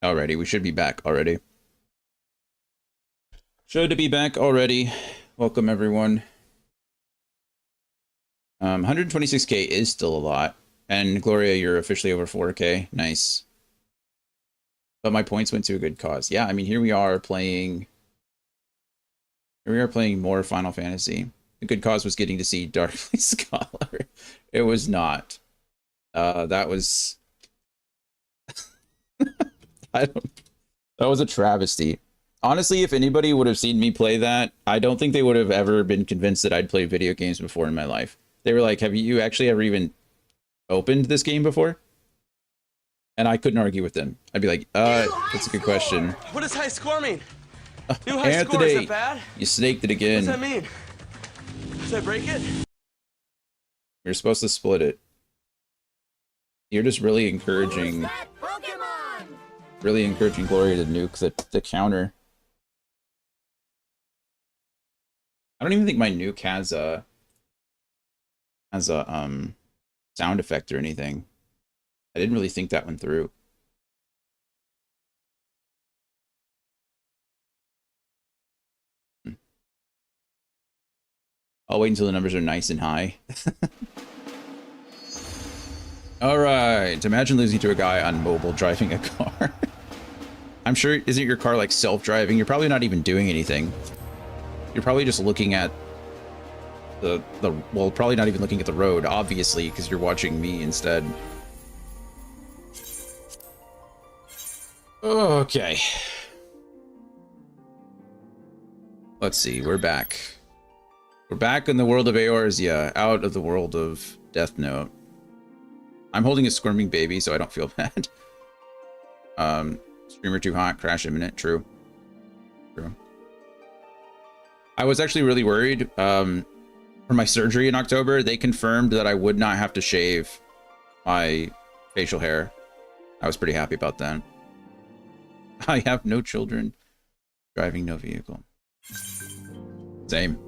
Alrighty, we should be back already. Should be back already. Welcome everyone. 126k is still a lot. And Gloria, you're officially over 4k. Nice. But my points went to a good cause. Yeah, I mean, here we are playing more Final Fantasy. The good cause was getting to see Darkly Scholar. It was not. That was that was a travesty. Honestly, if anybody would have seen me play that, I don't think they would have ever been convinced that I'd played video games before in my life. They were like, have you actually ever even opened this game before? And I couldn't argue with them. I'd be like, that's a good question. What does high score mean? New high Anthony, score, is that bad? You snaked it again. What does that mean? Did I break it? You're supposed to split it. You're just really encouraging Gloria to nuke the counter. I don't even think my nuke has a sound effect or anything. I didn't really think that one through. I'll wait until the numbers are nice and high. All right, imagine losing to a guy on mobile driving a car. I'm sure, isn't your car like self-driving? You're probably not even doing anything. You're probably just looking at well, probably not even looking at the road, obviously, because you're watching me instead. Okay. Let's see, we're back. We're back in the world of Eorzea, out of the world of Death Note. I'm holding a squirming baby, so I don't feel bad. Streamer too hot, crash imminent, true. True. I was actually really worried. For my surgery in October, they confirmed that I would not have to shave my facial hair. I was pretty happy about that. I have no children, driving no vehicle. Same.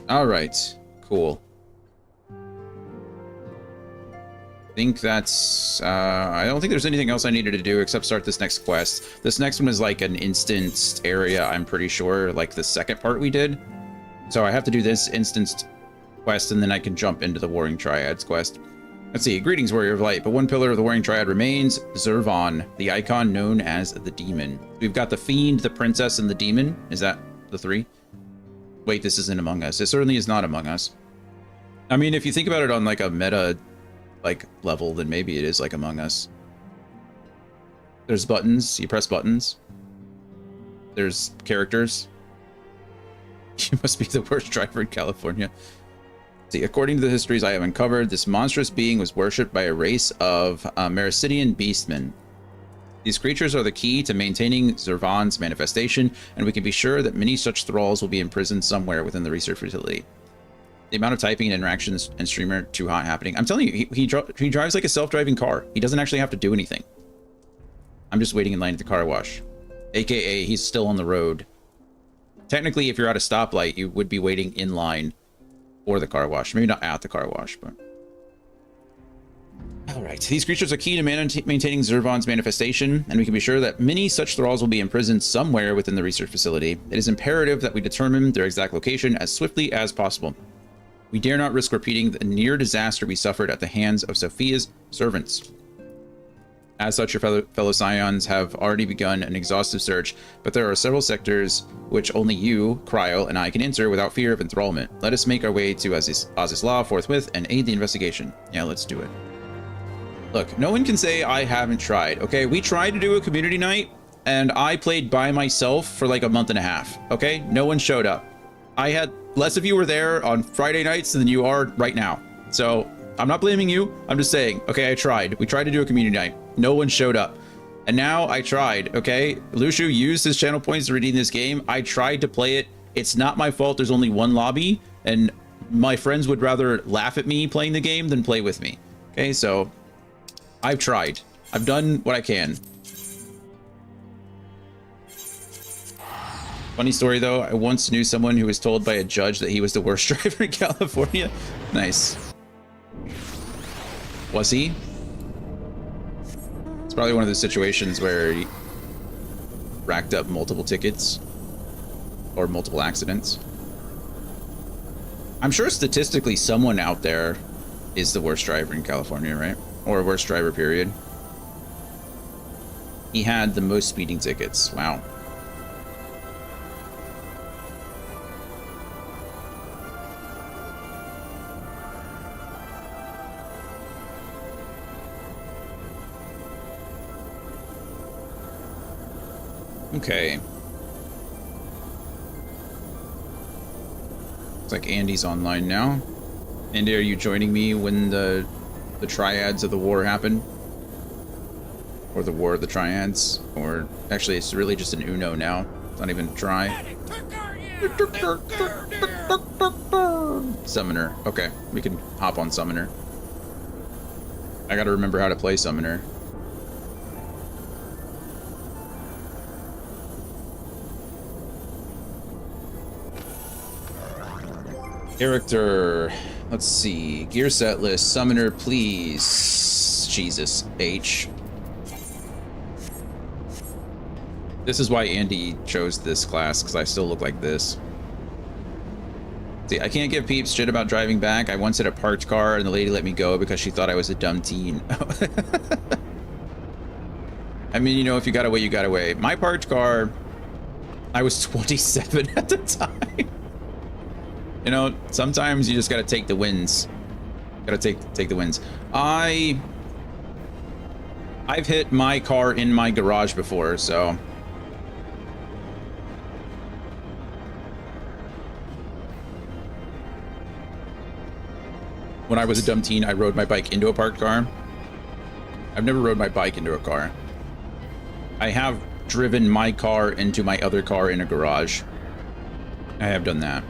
All right, cool. I think that's, I don't think there's anything else I needed to do except start this next quest. This next one is like an instanced area, I'm pretty sure, like the second part we did. So I have to do this instanced quest and then I can jump into the Warring Triads quest. Let's see, greetings, Warrior of Light, but one pillar of the Warring Triad remains, Zurvan, the icon known as the Demon. We've got the Fiend, the Princess, and the Demon. Is that the three? Wait, this isn't Among Us. It certainly is not Among Us. I mean, if you think about it on like a meta like level, then maybe it is like Among Us. There's buttons, you press buttons. There's characters. You must be the worst driver in California. See, according to the histories I have uncovered, this monstrous being was worshipped by a race of Mericidian beastmen. These creatures are the key to maintaining Zurvan's manifestation, and we can be sure that many such thralls will be imprisoned somewhere within the research facility. The amount of typing and interactions and streamer too hot happening. I'm telling you, he drives like a self-driving car. He doesn't actually have to do anything. I'm just waiting in line at the car wash. AKA, he's still on the road. Technically, if you're at a stoplight, you would be waiting in line for the car wash. Maybe not at the car wash, but... Alright, these creatures are key to maintaining Zurvan's manifestation, and we can be sure that many such thralls will be imprisoned somewhere within the research facility. It is imperative that we determine their exact location as swiftly as possible. We dare not risk repeating the near disaster we suffered at the hands of Sophia's servants. As such, your fellow Scions have already begun an exhaustive search, but there are several sectors which only you, Cryo, and I can enter without fear of enthrallment. Let us make our way to Azizla forthwith and aid the investigation. Yeah, let's do it. Look, no one can say I haven't tried, okay? We tried to do a community night, and I played by myself for like a month and a half, okay? No one showed up. I had less of you were there on Friday nights than you are right now. So I'm not blaming you. I'm just saying, okay, I tried. We tried to do a community night. No one showed up. And now I tried, okay? Lucio used his channel points to redeem this game. I tried to play it. It's not my fault there's only one lobby, and my friends would rather laugh at me playing the game than play with me. Okay, so I've tried. I've done what I can. Funny story though, I once knew someone who was told by a judge that he was the worst driver in California. Nice. Was he? It's probably one of those situations where he racked up multiple tickets or multiple accidents. I'm sure statistically someone out there is the worst driver in California, right? Or worst driver, period. He had the most speeding tickets. Wow. Okay. Looks like Andy's online now. Andy, are you joining me when the triads of the war happen? Or the war of the triads? Or actually, it's really just an Uno now. It's not even a try. Summoner. Okay, we can hop on Summoner. I gotta remember how to play Summoner. Character. Let's see. Gear set list. Summoner, please. Jesus. H. This is why Andy chose this class, because I still look like this. See, I can't give peeps shit about driving back. I once hit a parked car and the lady let me go because she thought I was a dumb teen. I mean, you know, if you got away, you got away. My parked car, I was 27 at the time. You know, sometimes you just gotta take the wins. Gotta take the wins. I've hit my car in my garage before, so. When I was a dumb teen, I rode my bike into a parked car. I've never rode my bike into a car. I have driven my car into my other car in a garage. I have done that.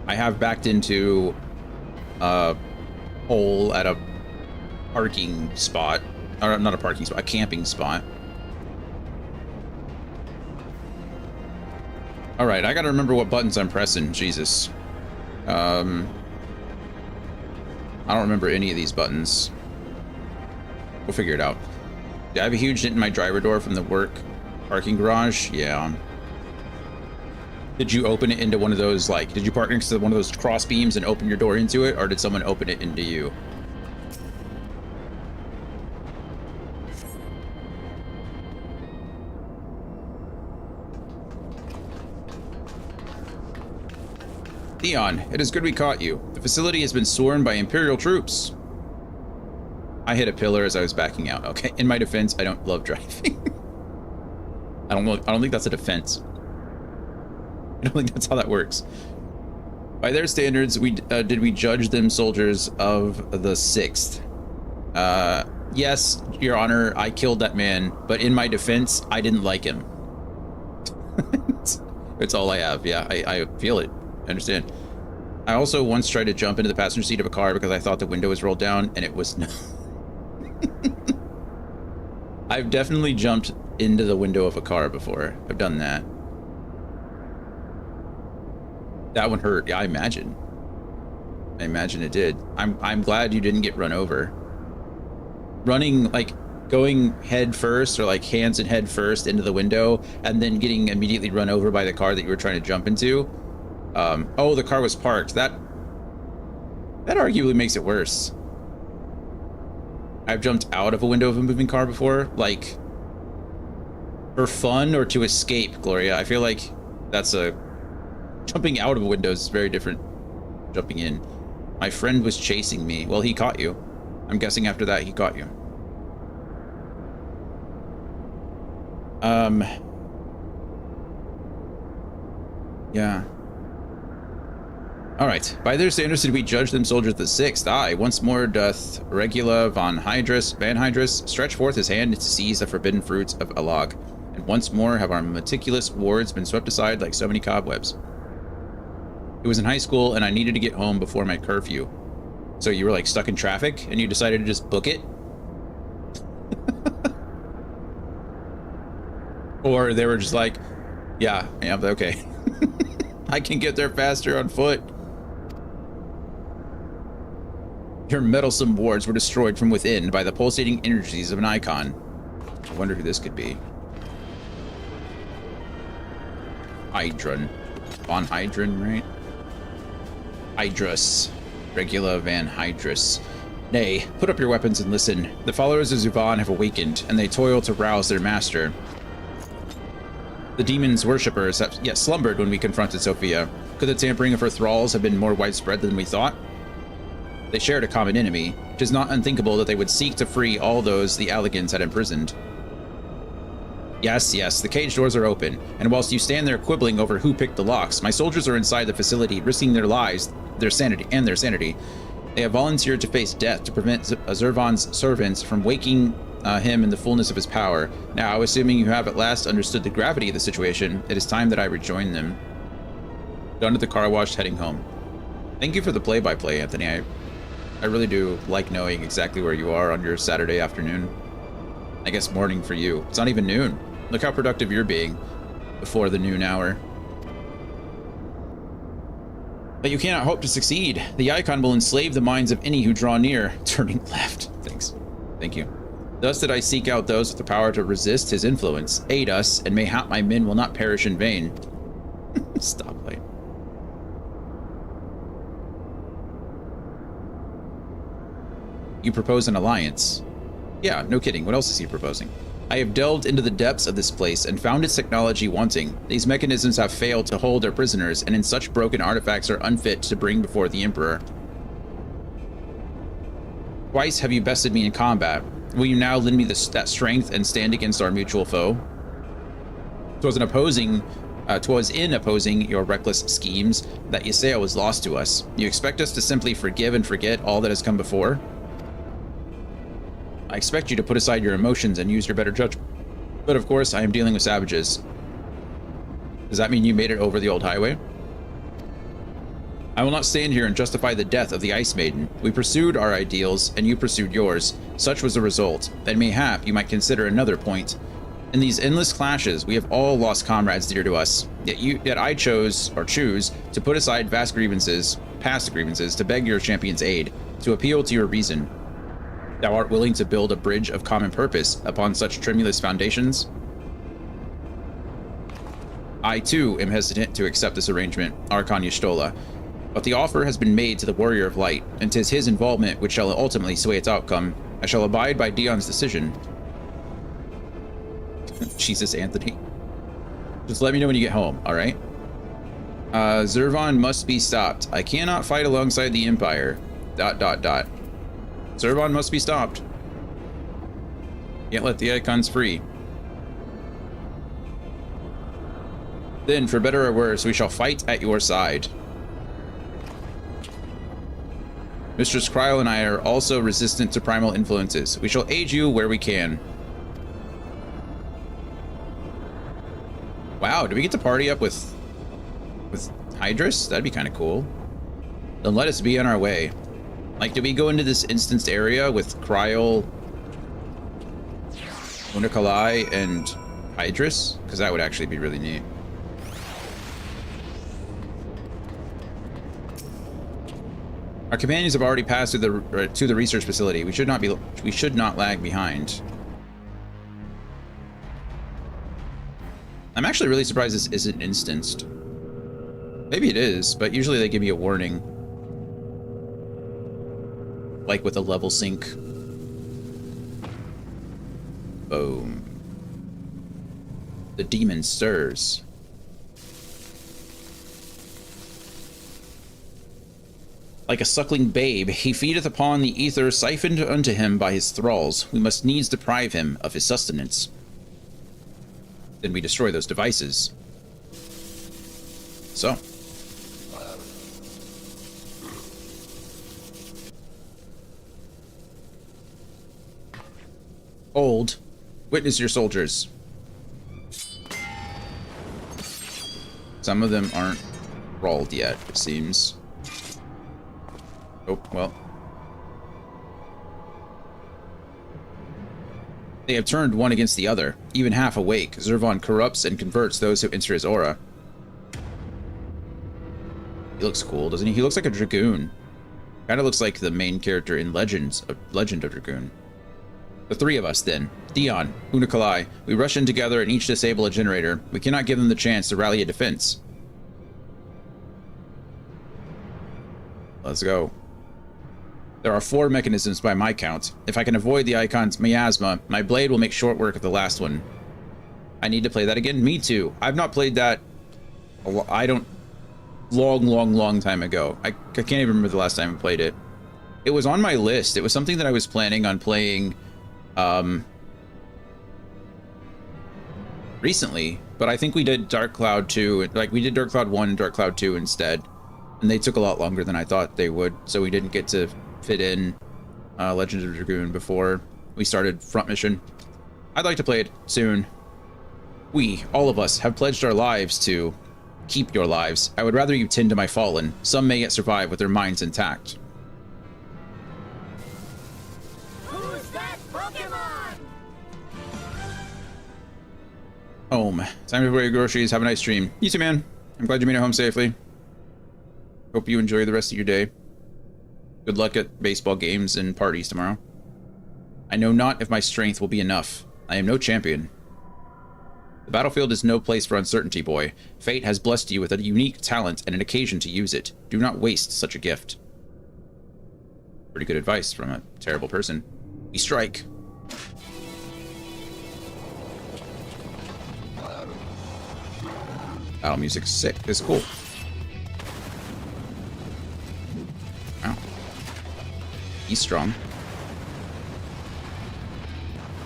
I have backed into a hole at a parking spot. Or not a parking spot, a camping spot. All right, I gotta remember what buttons I'm pressing. Jesus. I don't remember any of these buttons. We'll figure it out. Do I have a huge dent in my driver door from the work parking garage? Yeah. Did you open it into one of those, like, did you park next to one of those cross beams and open your door into it, or did someone open it into you? Theon, it is good we caught you. The facility has been swarmed by Imperial troops. I hit a pillar as I was backing out. Okay, in my defense, I don't love driving. I don't think that's a defense. I don't think that's how that works. By their standards, did we judge them soldiers of the 6th? Yes, Your Honor, I killed that man, but in my defense, I didn't like him. It's all I have. Yeah, I feel it. I understand. I also once tried to jump into the passenger seat of a car because I thought the window was rolled down, and it was not. I've definitely jumped into the window of a car before. I've done that. That one hurt. Yeah, I imagine. I imagine it did. I'm glad you didn't get run over. Running, like, going head first, or like hands and head first into the window, and then getting immediately run over by the car that you were trying to jump into. Oh, the car was parked. That arguably makes it worse. I've jumped out of a window of a moving car before, like, for fun or to escape, Gloria. I feel like that's jumping out of a window is very different from jumping in. My friend was chasing me. Well, he caught you. I'm guessing after that he caught you. Yeah. All right. By their standards, did we judge them soldiers the 6th? Aye. Once more doth Regula Van Hydrus stretch forth his hand to seize the forbidden fruits of Alag. And once more have our meticulous wards been swept aside like so many cobwebs. It was in high school, and I needed to get home before my curfew. So you were, like, stuck in traffic, and you decided to just book it? Or they were just like, yeah, okay. I can get there faster on foot. Your meddlesome wards were destroyed from within by the pulsating energies of an icon. I wonder who this could be. Hydron. Von Hydron, right? Hydrus. Regula Van Hydrus. Nay, put up your weapons and listen. The followers of Zuvan have awakened, and they toil to rouse their master. The demon's worshippers have yet slumbered when we confronted Sophia. Could the tampering of her thralls have been more widespread than we thought? They shared a common enemy. It is not unthinkable that they would seek to free all those the Allegans had imprisoned. Yes, yes, the cage doors are open, and whilst you stand there quibbling over who picked the locks, my soldiers are inside the facility, risking their lives, their sanity. They have volunteered to face death to prevent Zervan's servants from waking him in the fullness of his power. Now, assuming you have at last understood the gravity of the situation, it is time that I rejoin them. Done with the car wash, heading home. Thank you for the play-by-play, Anthony. I really do like knowing exactly where you are on your Saturday afternoon. I guess morning for you. It's not even noon. Look how productive you're being before the noon hour. But you cannot hope to succeed. The icon will enslave the minds of any who draw near. Turning left. Thanks. Thank you. Thus did I seek out those with the power to resist his influence. Aid us, and mayhap my men will not perish in vain. Stoplight. You propose an alliance. Yeah, no kidding. What else is he proposing? I have delved into the depths of this place and found its technology wanting. These mechanisms have failed to hold their prisoners, and in such broken artifacts are unfit to bring before the Emperor. Twice have you bested me in combat. Will you now lend me that strength and stand against our mutual foe? 'Twas in opposing your reckless schemes that Yesaya was lost to us. You expect us to simply forgive and forget all that has come before? I expect you to put aside your emotions and use your better judgment. But of course, I am dealing with savages. Does that mean you made it over the old highway? I will not stand here and justify the death of the Ice Maiden. We pursued our ideals, and you pursued yours. Such was the result, and mayhap you might consider another point. In these endless clashes, we have all lost comrades dear to us. Yet I choose to put aside past grievances, to beg your champion's aid, to appeal to your reason. Thou art willing to build a bridge of common purpose upon such tremulous foundations? I, too, am hesitant to accept this arrangement, Archon Y'shtola, but the offer has been made to the Warrior of Light, and 'tis his involvement which shall ultimately sway its outcome. I shall abide by Dion's decision. Jesus, Anthony. Just let me know when you get home, alright? Zervan must be stopped. I cannot fight alongside the Empire. ... Zervan must be stopped. Can't let the icons free. Then, for better or worse, we shall fight at your side. Mistress Kryl and I are also resistant to primal influences. We shall aid you where we can. Wow, do we get to party up with Hydrus? That'd be kind of cool. Then let us be on our way. Like, do we go into this instanced area with Kryl, Unakalai, and Hydrus? Because that would actually be really neat. Our companions have already passed through to the research facility. We should not lag behind. I'm actually really surprised this isn't instanced. Maybe it is, but usually they give me a warning. Like with a level sync. Boom. The demon stirs. Like a suckling babe, he feedeth upon the ether siphoned unto him by his thralls. We must needs deprive him of his sustenance. Then we destroy those devices. So. Hold. Witness your soldiers. Some of them aren't rolled yet, it seems. Oh, well. They have turned one against the other. Even half awake, Zervan corrupts and converts those who enter his aura. He looks cool, doesn't he? He looks like a Dragoon. Kind of looks like the main character in Legend of Dragoon. The three of us, then. Dion, Unikalai. We rush in together and each disable a generator. We cannot give them the chance to rally a defense. Let's go. There are 4 mechanisms by my count. If I can avoid the icon's miasma, my blade will make short work of the last one. I need to play that again? Me too. I've not played that... I don't... Long time ago. I can't even remember the last time I played it. It was on my list. It was something that I was planning on playing... recently, but I think we did Dark Cloud 2, like we did Dark Cloud 1 and Dark Cloud 2 instead, and they took a lot longer than I thought they would, so we didn't get to fit in Legend of Dragoon before we started Front Mission. I'd like to play it soon. We, all of us, have pledged our lives to keep your lives. I would rather you tend to my fallen. Some may yet survive with their minds intact. Who's that Pokemon? Home. Time to buy your groceries. Have a nice stream. You too, man. I'm glad you made it home safely. Hope you enjoy the rest of your day. Good luck at baseball games and parties tomorrow. I know not if my strength will be enough. I am no champion. The battlefield is no place for uncertainty, boy. Fate has blessed you with a unique talent and an occasion to use it. Do not waste such a gift. Pretty good advice from a terrible person. We strike. Battle music's sick. It's cool. Wow. He's strong.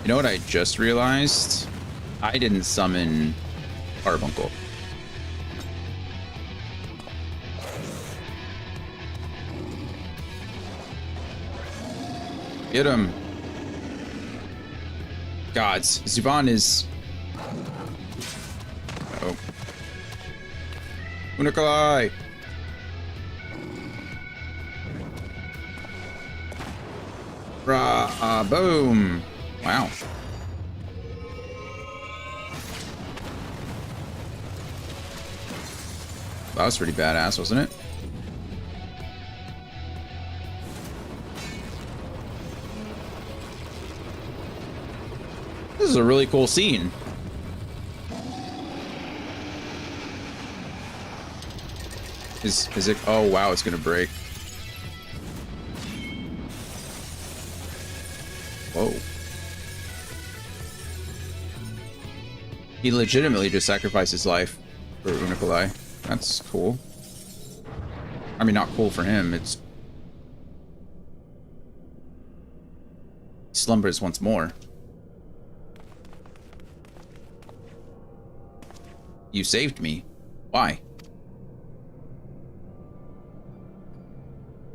You know what I just realized? I didn't summon Carbuncle. Get him. Gods. Zuvan is... Uh-oh. Unikalai! Boom! Wow. That was pretty badass, wasn't it? This is a really cool scene. Is it? Oh wow, it's gonna break. Whoa. He legitimately just sacrificed his life for Unikalai. That's cool. I mean, not cool for him. It's... He slumbers once more. You saved me. Why?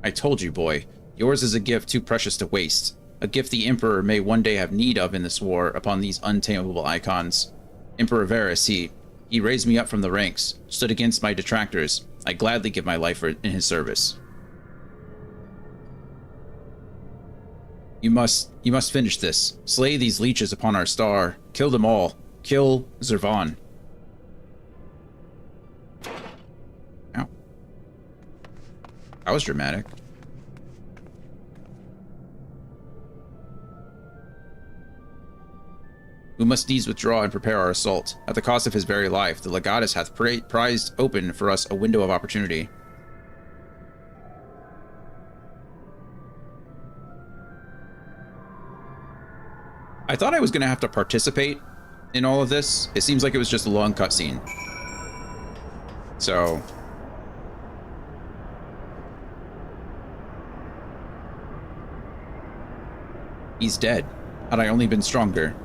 I told you, boy. Yours is a gift too precious to waste. A gift the Emperor may one day have need of in this war upon these untamable icons. Emperor Varus, he raised me up from the ranks, stood against my detractors. I gladly give my life in his service. You must finish this. Slay these leeches upon our star. Kill them all. Kill Zervan. Ow. That was dramatic. We must needs withdraw and prepare our assault. At the cost of his very life, the Legatus hath prized open for us a window of opportunity. I thought I was going to have to participate in all of this. It seems like it was just a long cutscene. So... He's dead. Had I only been stronger.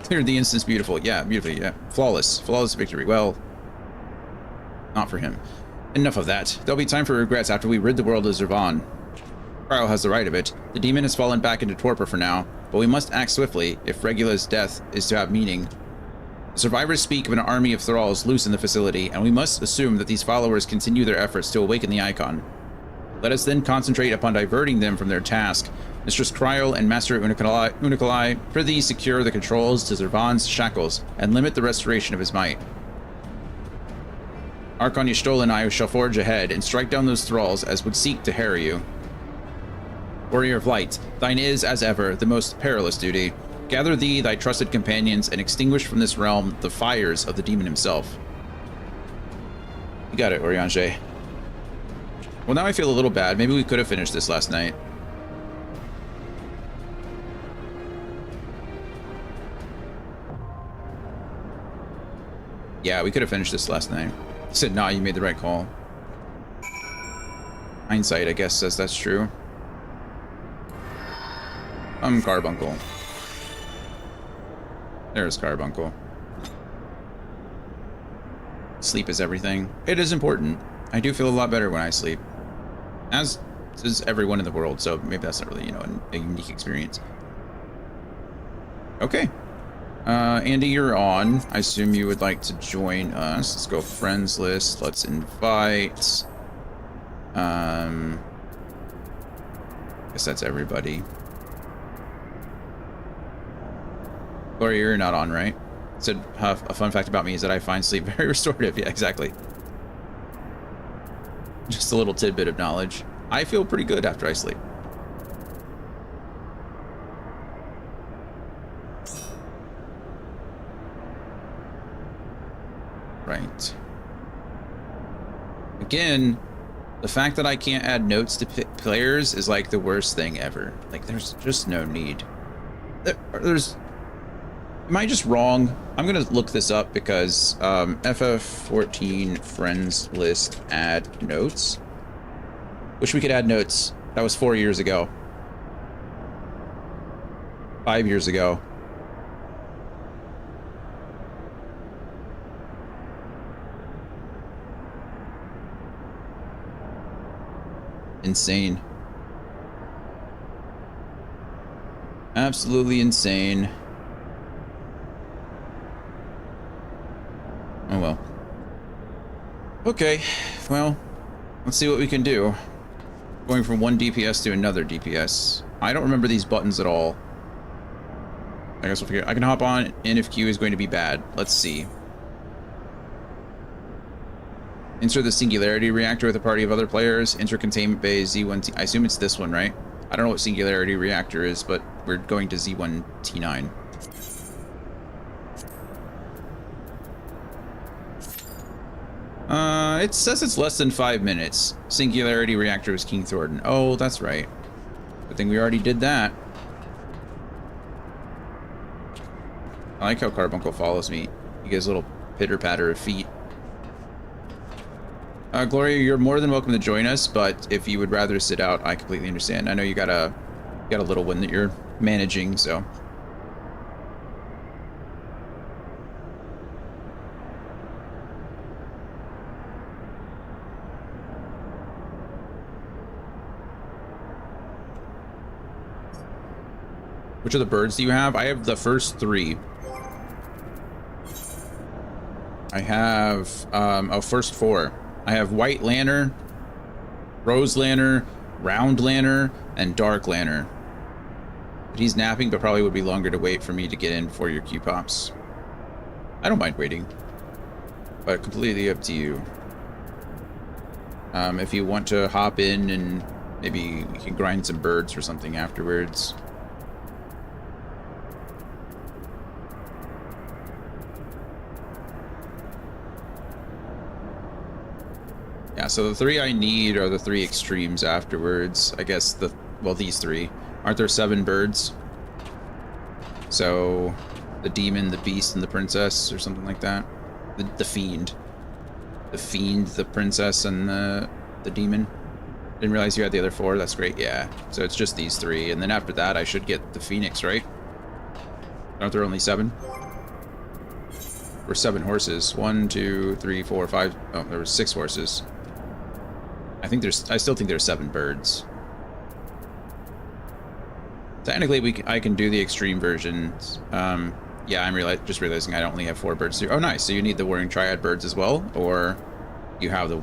Cleared the instance beautiful. Yeah, beautifully, yeah. Flawless. Flawless victory. Well, not for him. Enough of that. There'll be time for regrets after we rid the world of Zervan. Cryo has the right of it. The demon has fallen back into torpor for now, but we must act swiftly if Regula's death is to have meaning. The survivors speak of an army of thralls loose in the facility, and we must assume that these followers continue their efforts to awaken the icon. Let us then concentrate upon diverting them from their task. Mistress Cryo and Master Unikalai, prithee secure the controls to Zervan's shackles and limit the restoration of his might. Archon Y'shtol and I shall forge ahead and strike down those thralls as would seek to harry you. Warrior of light, thine is, as ever, the most perilous duty. Gather thee thy trusted companions and extinguish from this realm the fires of the demon himself. You got it, Oriange. Well, now I feel a little bad. Maybe we could have finished this last night. Yeah, we could have finished this last night. He said, nah, you made the right call. Hindsight, I guess, says that's true. Carbuncle. There's Carbuncle. Sleep is everything. It is important. I do feel a lot better when I sleep. As does everyone in the world, so maybe that's not really, you know, a unique experience. Okay. Andy, you're on. I assume you would like to join us. Let's go friends list. Let's invite. Guess that's everybody. Gloria, you're not on, right? Said a fun fact about me is that I find sleep very restorative. Yeah, exactly. Just a little tidbit of knowledge. I feel pretty good after I sleep. Right. Again, the fact that I can't add notes to players is like the worst thing ever. Like, there's just no need. There's... Am I just wrong? I'm gonna look this up because FF14 friends list add notes. Wish we could add notes. That was 4 years ago. 5 years ago. Insane. Absolutely insane. Oh well. Okay, well, let's see what we can do. Going from one DPS to another DPS. I don't remember these buttons at all. I guess we'll figure. I can hop on in if Q is going to be bad. Let's see. Enter the Singularity Reactor with a party of other players. Enter Containment Bay Z1T. I assume it's this one, right? I don't know what Singularity Reactor is, but we're going to Z1T9. It says it's less than 5 minutes. Singularity Reactor is King Thornton. Oh, that's right. Good thing we already did that. I like how Carbuncle follows me. He gets a little pitter-patter of feet. Gloria, you're more than welcome to join us, but if you would rather sit out, I completely understand. I know you got a little one that you're managing, so... Which of the birds do you have? I have the first 3. I have, first 4. I have White Lanner, Rose Lanner, Round Lanner, and Dark Lanner. But he's napping, but probably would be longer to wait for me to get in for your Q-Pops. I don't mind waiting, but completely up to you. If you want to hop in and maybe we can grind some birds or something afterwards. Yeah, so the 3 I need are the 3 extremes afterwards. I guess these 3. Aren't there 7 birds? So, the demon, the beast, and the princess, or something like that. The fiend. The fiend, the princess, and the demon. Didn't realize you had the other 4. That's great, yeah. So it's just these 3, and then after that I should get the phoenix, right? Aren't there only 7? Or 7 horses. 1, 2, 3, 4, 5. Oh, there were 6 horses. I still think there's 7 birds. Technically, I can do the extreme versions. Yeah, I'm just realizing I only have 4 birds. Oh, nice. So you need the Warring Triad birds as well, or you have the...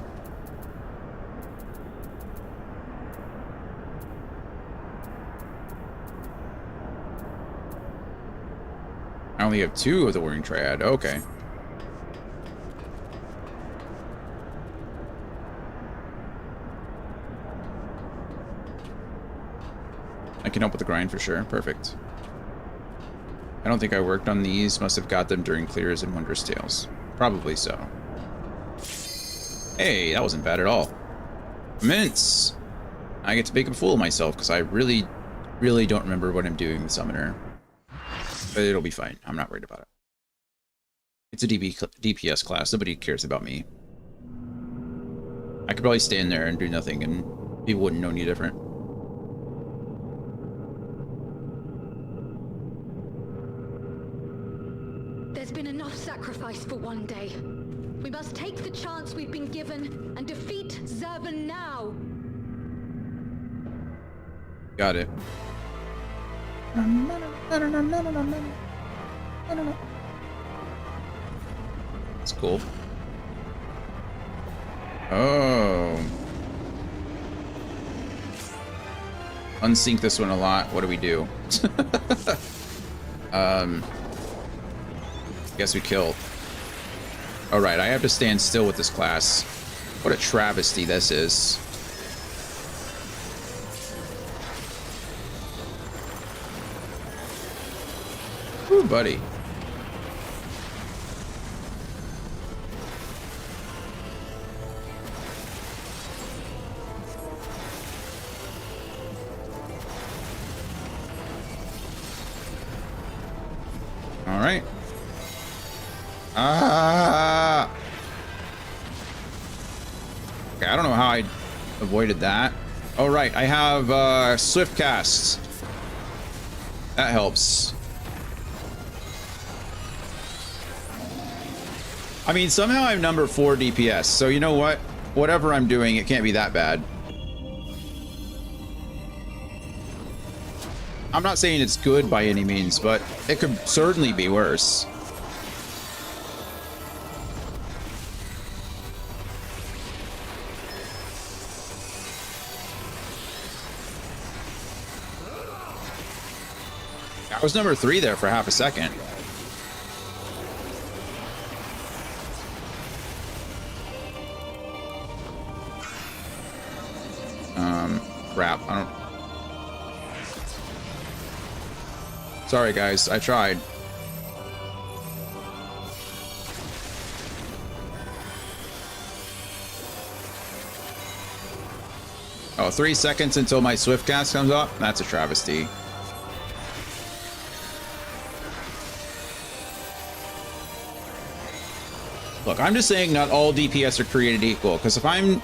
I only have 2 of the Warring Triad. Okay. can help with the grind for sure. Perfect. I don't think I worked on these. Must have got them during Clears and Wondrous Tales. Probably so. Hey, that wasn't bad at all. Mints! I get to make a fool of myself because I really don't remember what I'm doing with Summoner. But it'll be fine. I'm not worried about it. It's a DPS class. Nobody cares about me. I could probably stand there and do nothing and people wouldn't know any different. There's been enough sacrifice for one day. We must take the chance we've been given and defeat Zervan now. Got it. That's cool. Oh. Unsync this one a lot. What do we do? Guess we kill. All right, I have to stand still with this class. What a travesty this is. Ooh, buddy. All right. Ah. Okay, I don't know how I avoided that. Oh, right. I have Swift Cast. That helps. I mean, somehow I'm number 4 DPS, so you know what? Whatever I'm doing, it can't be that bad. I'm not saying it's good by any means, but it could certainly be worse. I was number 3 there for half a second. Crap. I don't... Sorry, guys. I tried. Oh, 3 seconds until my Swift Cast comes up? That's a travesty. Look, I'm just saying not all DPS are created equal, because if I'm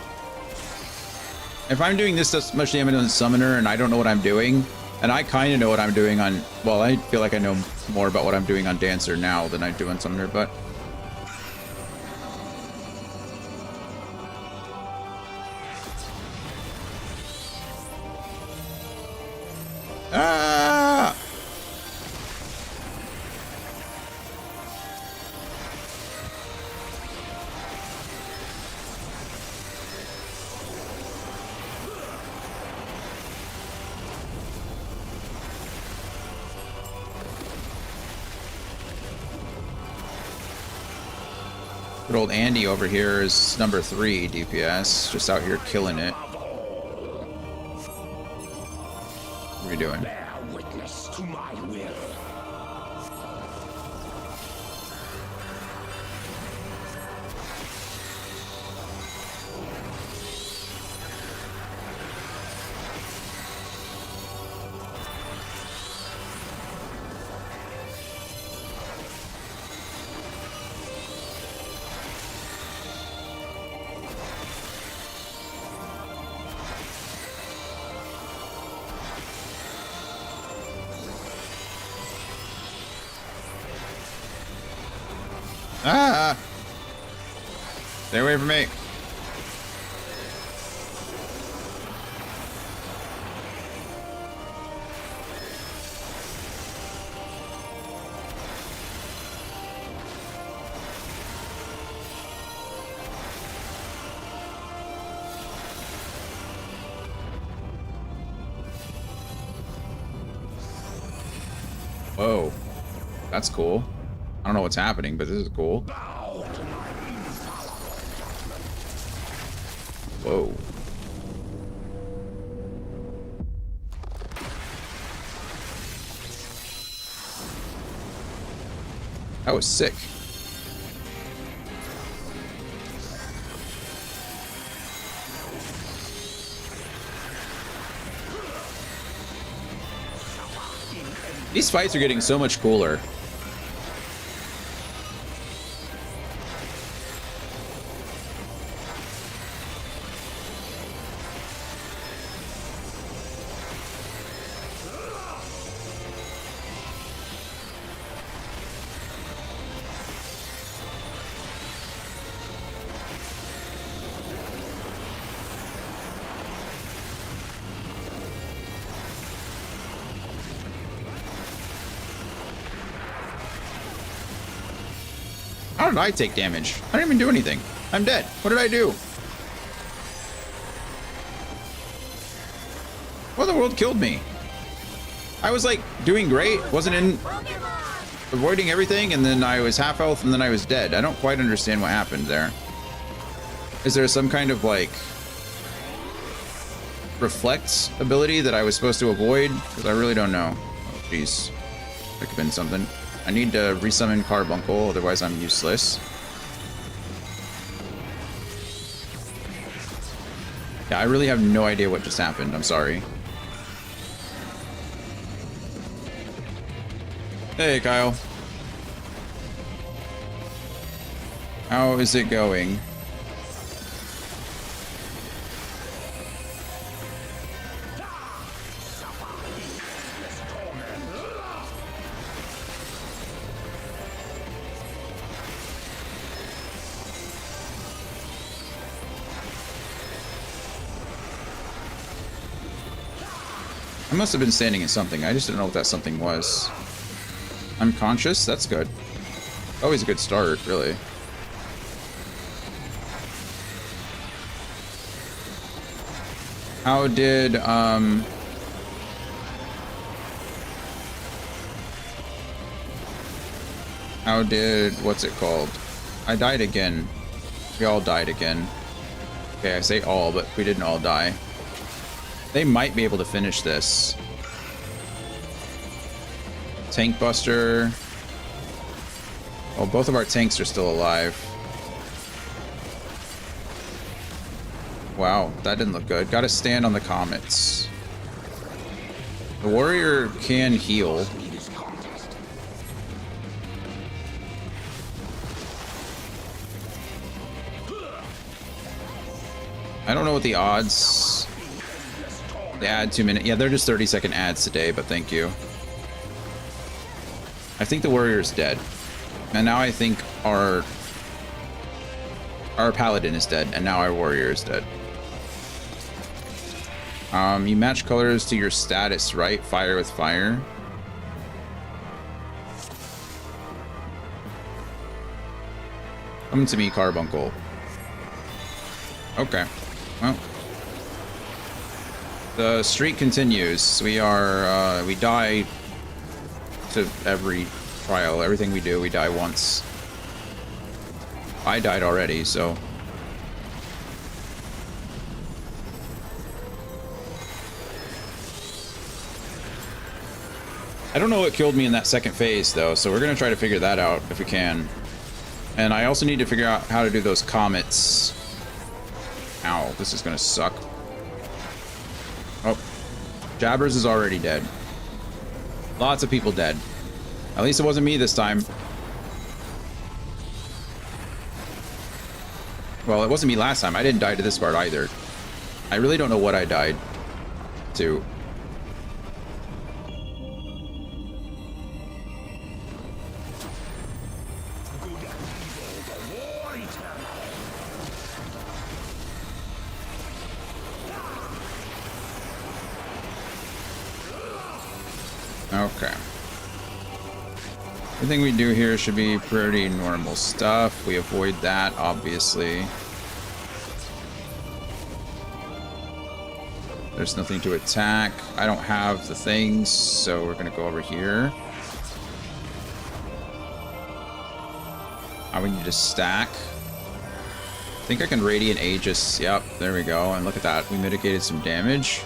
doing this much damage on Summoner and I don't know what I'm doing, and I kind of know what I'm doing on, well, I feel like I know more about what I'm doing on Dancer now than I do on Summoner, but... Ah! Good old Andy over here is number 3 DPS, just out here killing it. What are we doing? Bear witness to my will. Ah! Stay away from me. Whoa. That's cool. I don't know what's happening, but this is cool. Whoa. That was sick. These fights are getting so much cooler. How did I take damage? I didn't even do anything. I'm dead. What did I do? What in the world killed me? I was like doing great. Wasn't in avoiding everything, and then I was half health, and then I was dead. I don't quite understand what happened there. Is there some kind of like reflect ability that I was supposed to avoid? Because I really don't know. Oh, jeez. That could have been something. I need to resummon Carbuncle, otherwise I'm useless. Yeah, I really have no idea what just happened. I'm sorry. Hey, Kyle. How is it going? I must have been standing in something. I just didn't know what that something was. I'm conscious? That's good. Always a good start, really. How did, what's it called? I died again. We all died again. Okay, I say all, but we didn't all die. They might be able to finish this. Tank Buster. Oh, both of our tanks are still alive. Wow, that didn't look good. Gotta stand on the comets. The warrior can heal. I don't know what the odds. They add 2 minutes. Yeah, they're just 30-second ads today, but thank you. I think the warrior's dead. And now I think our paladin is dead, and now our warrior is dead. You match colors to your status, right? Fire with fire. Come to me, Carbuncle. Okay. Well. The streak continues. We are, we die to every trial. Everything we do, we die once. I died already, so... I don't know what killed me in that second phase, though, so we're going to try to figure that out if we can. And I also need to figure out how to do those comets. Ow, this is going to suck. Oh, Jabbers is already dead. Lots of people dead. At least it wasn't me this time. Well, it wasn't me last time. I didn't die to this part either. I really don't know what I died to. Okay. Everything we do here should be pretty normal stuff. We avoid that, obviously. There's nothing to attack. I don't have the things, so we're gonna go over here. We need to stack. I think I can Radiant Aegis. Yep, there we go. And look at that. We mitigated some damage.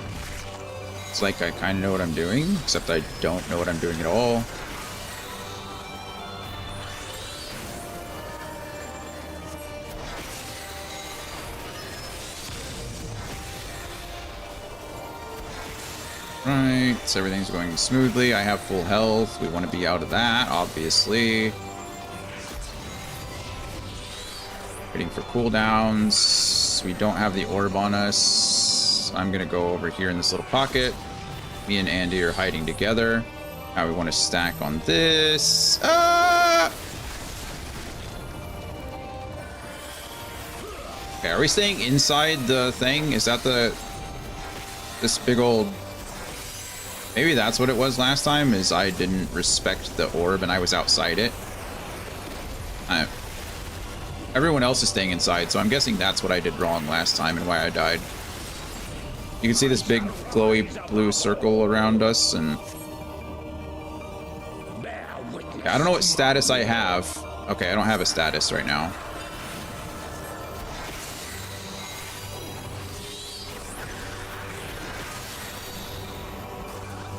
It's like I kind of know what I'm doing, except I don't know what I'm doing at all. Right, so everything's going smoothly. I have full health. We want to be out of that, obviously. Waiting for cooldowns. We don't have the orb on us. I'm going to go over here in this little pocket. Me and Andy are hiding together. Now we want to stack on this. Ah! Okay, are we staying inside the thing? Is that this big old... Maybe that's what it was last time, is I didn't respect the orb and I was outside it. Everyone else is staying inside, so I'm guessing that's what I did wrong last time and why I died. You can see this big glowy blue circle around us, and... I don't know what status I have. Okay, I don't have a status right now.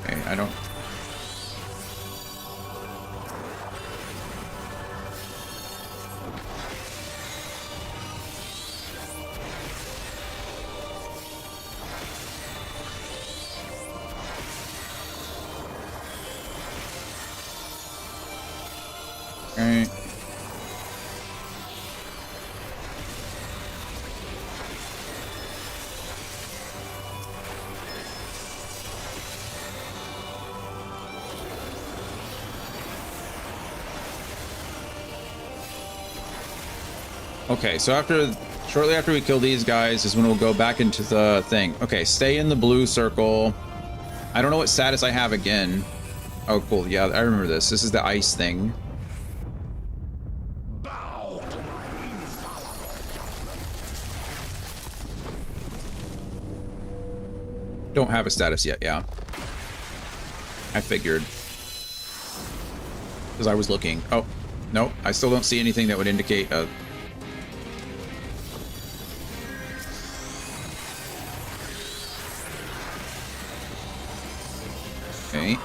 Okay, I don't... Okay. Okay, so shortly after we kill these guys is when we'll go back into the thing. Okay, stay in the blue circle. I don't know what status I have again. Oh, cool. Yeah, I remember this. This is the ice thing. Don't have a status yet, yeah. I figured. Because I was looking. Oh, no, I still don't see anything that would indicate a... Okay.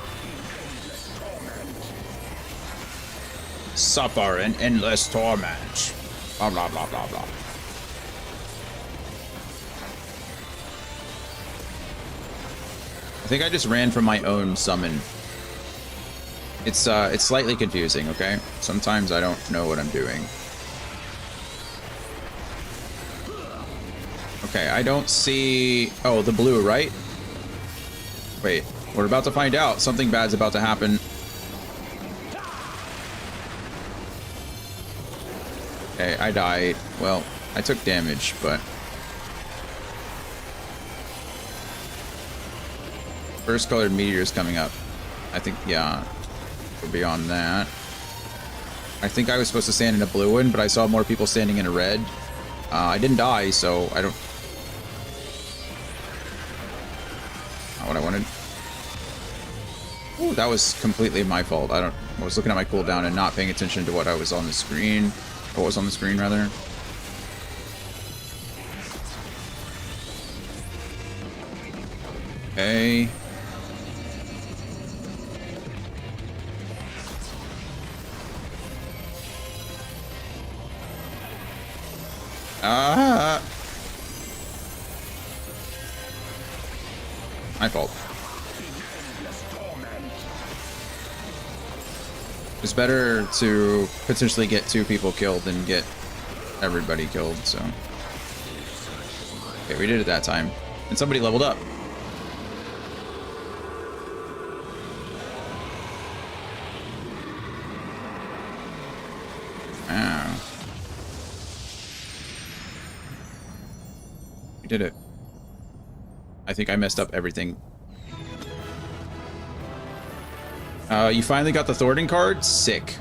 Suffer in endless torment. Blah, blah, blah, blah, blah. I think I just ran from my own summon. It's slightly confusing, okay? Sometimes I don't know what I'm doing. Okay, I don't see... Oh, the blue, right? Wait, we're about to find out. Something bad's about to happen. Okay, I died. Well, I took damage, but... First colored meteor is coming up. I think, yeah, we're beyond that. I think I was supposed to stand in a blue one, but I saw more people standing in a red. I didn't die, so I don't... Not what I wanted. Ooh, that was completely my fault. I was looking at my cooldown and not paying attention to what I was on the screen. What was on the screen, rather. Okay. My fault. It's better to potentially get 2 people killed than get everybody killed, so... Okay, we did it that time. And somebody leveled up. Wow. We did it. I think I messed up everything. You finally got the Thornton card? Sick.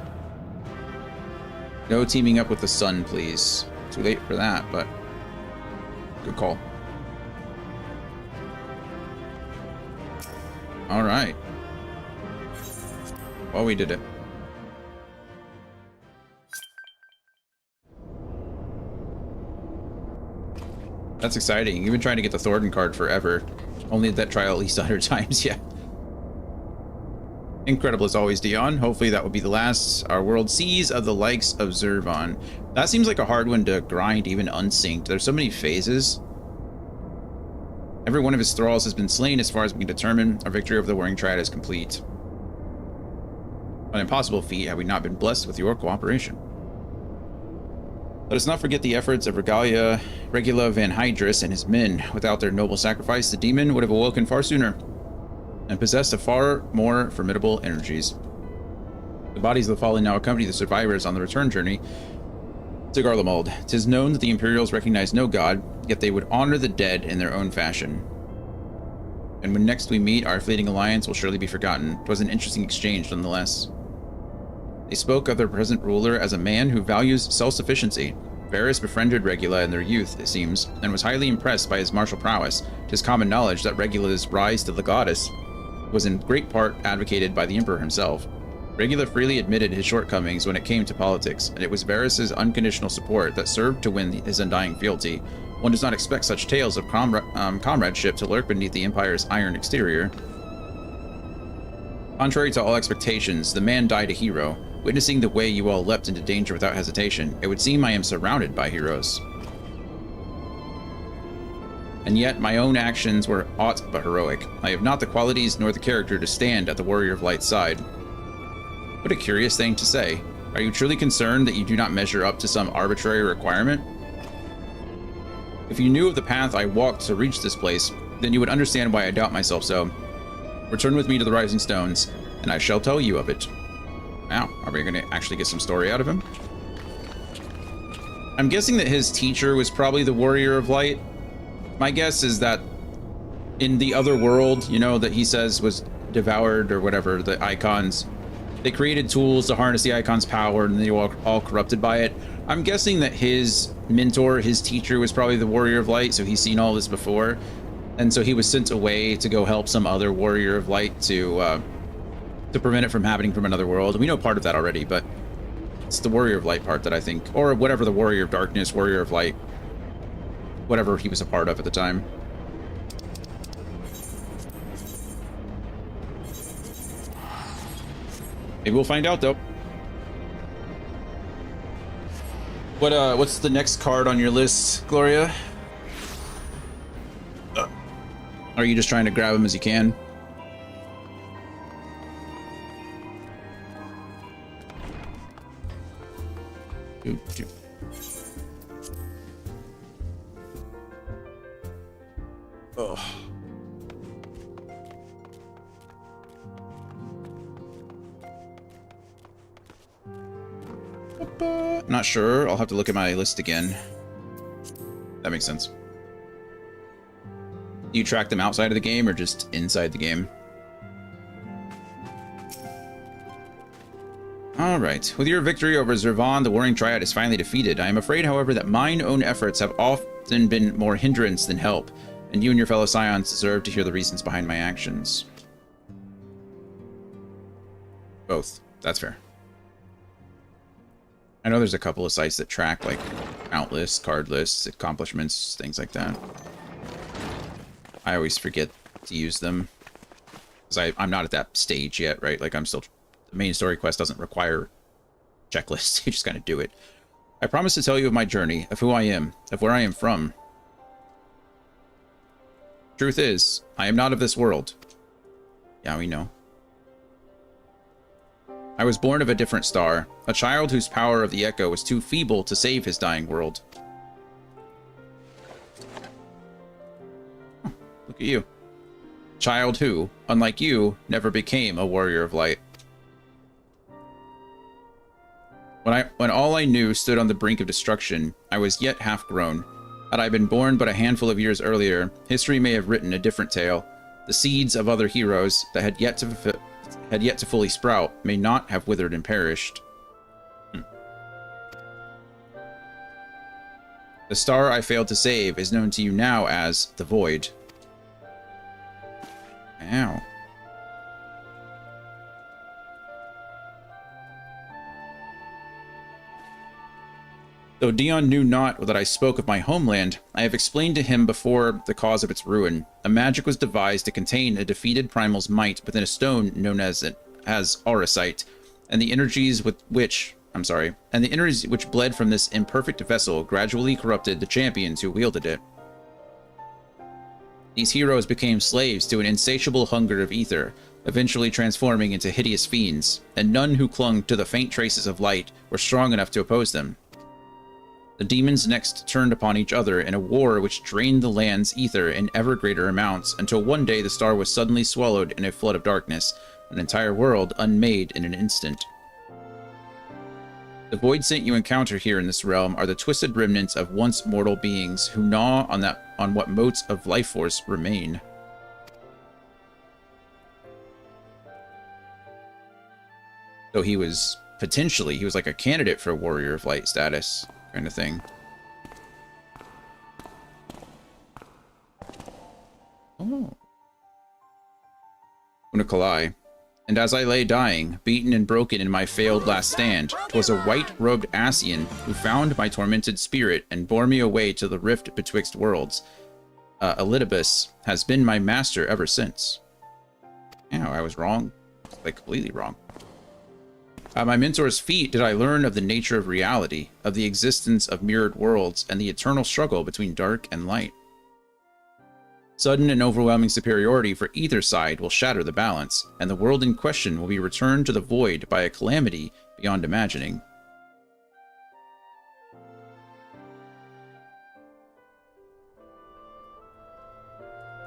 No teaming up with the sun, please. Too late for that, but good call. All right. Well, we did it. That's exciting. You've been trying to get the Thornton card forever. Only that trial at least 100 times, yeah. Incredible as always, Dion. Hopefully that will be the last our world sees of the likes of Zervon. That seems like a hard one to grind, even unsynced. There's so many phases. Every one of his thralls has been slain as far as we can determine. Our victory over the Warring Triad is complete. An impossible feat had we not been blessed with your cooperation. Let us not forget the efforts of Regula Van Hydrus and his men. Without their noble sacrifice, the demon would have awoken far sooner and possessed of far more formidable energies. The bodies of the fallen now accompany the survivors on the return journey to Garlemald. 'Tis known that the Imperials recognize no god, yet they would honor the dead in their own fashion. And when next we meet, our fleeting alliance will surely be forgotten. 'Twas an interesting exchange, nonetheless. They spoke of their present ruler as a man who values self-sufficiency. Varys befriended Regula in their youth, it seems, and was highly impressed by his martial prowess. 'Tis common knowledge that Regula's rise to the goddess was in great part advocated by the Emperor himself. Regula freely admitted his shortcomings when it came to politics, and it was Varys' unconditional support that served to win his undying fealty. One does not expect such tales of comradeship to lurk beneath the Empire's iron exterior. Contrary to all expectations, the man died a hero. Witnessing the way you all leapt into danger without hesitation, it would seem I am surrounded by heroes. And yet my own actions were aught but heroic. I have not the qualities nor the character to stand at the Warrior of Light's side. What a curious thing to say. Are you truly concerned that you do not measure up to some arbitrary requirement? If you knew of the path I walked to reach this place, then you would understand why I doubt myself so. Return with me to the Rising Stones, and I shall tell you of it. Now, are we going to actually get some story out of him? I'm guessing that his teacher was probably the Warrior of Light. My guess is that in the other world, you know, that he says was devoured or whatever, the icons, they created tools to harness the icons' power and they were all corrupted by it. I'm guessing that his mentor, his teacher, was probably the Warrior of Light, so he's seen all this before. And so he was sent away to go help some other Warrior of Light to prevent it from happening from another world. We know part of that already, but it's the Warrior of Light part that I think, or whatever, the Warrior of Darkness, Warrior of Light, whatever he was a part of at the time. Maybe we'll find out, though. What's the next card on your list, Gloria? Are you just trying to grab him as you can? Oh. Not sure. I'll have to look at my list again. That makes sense. Do you track them outside of the game or just inside the game? Alright. With your victory over Zervan, the Warring Triad is finally defeated. I am afraid, however, that mine own efforts have often been more hindrance than help, and you and your fellow Scions deserve to hear the reasons behind my actions. Both. That's fair. I know there's a couple of sites that track, like, mount lists, card lists, accomplishments, things like that. I always forget to use them, because I'm not at that stage yet, right? Like, I'm still... The main story quest doesn't require checklists. You just gotta do it. I promise to tell you of my journey, of who I am, of where I am from. Truth is, I am not of this world. Yeah, we know. I was born of a different star, a child whose power of the Echo was too feeble to save his dying world. Oh, look at you. Child who, unlike you, never became a Warrior of Light. When all I knew stood on the brink of destruction, I was yet half grown. Had I been born but a handful of years earlier, history may have written a different tale. The seeds of other heroes that had yet to fully sprout may not have withered and perished. The star I failed to save is known to you now as the Void. Ow. Though Dion knew not that I spoke of my homeland, I have explained to him before the cause of its ruin. A magic was devised to contain a defeated primal's might within a stone known as auracite, and the energies which bled from this imperfect vessel gradually corrupted the champions who wielded it. These heroes became slaves to an insatiable hunger of ether, eventually transforming into hideous fiends, and none who clung to the faint traces of light were strong enough to oppose them. The demons next turned upon each other in a war which drained the land's ether in ever greater amounts, until one day the star was suddenly swallowed in a flood of darkness, an entire world unmade in an instant. The void saint you encounter here in this realm are the twisted remnants of once mortal beings who gnaw on what motes of life force remain. So he was like a candidate for Warrior of Light status kind of thing. Oh. Unikalai. And as I lay dying, beaten and broken in my failed last stand, 'twas a white-robed Asian who found my tormented spirit and bore me away to the rift betwixt worlds. Elidibus has been my master ever since. Yeah, I was wrong. Like, completely wrong. At my mentor's feet did I learn of the nature of reality, of the existence of mirrored worlds, and the eternal struggle between dark and light. Sudden and overwhelming superiority for either side will shatter the balance, and the world in question will be returned to the void by a calamity beyond imagining.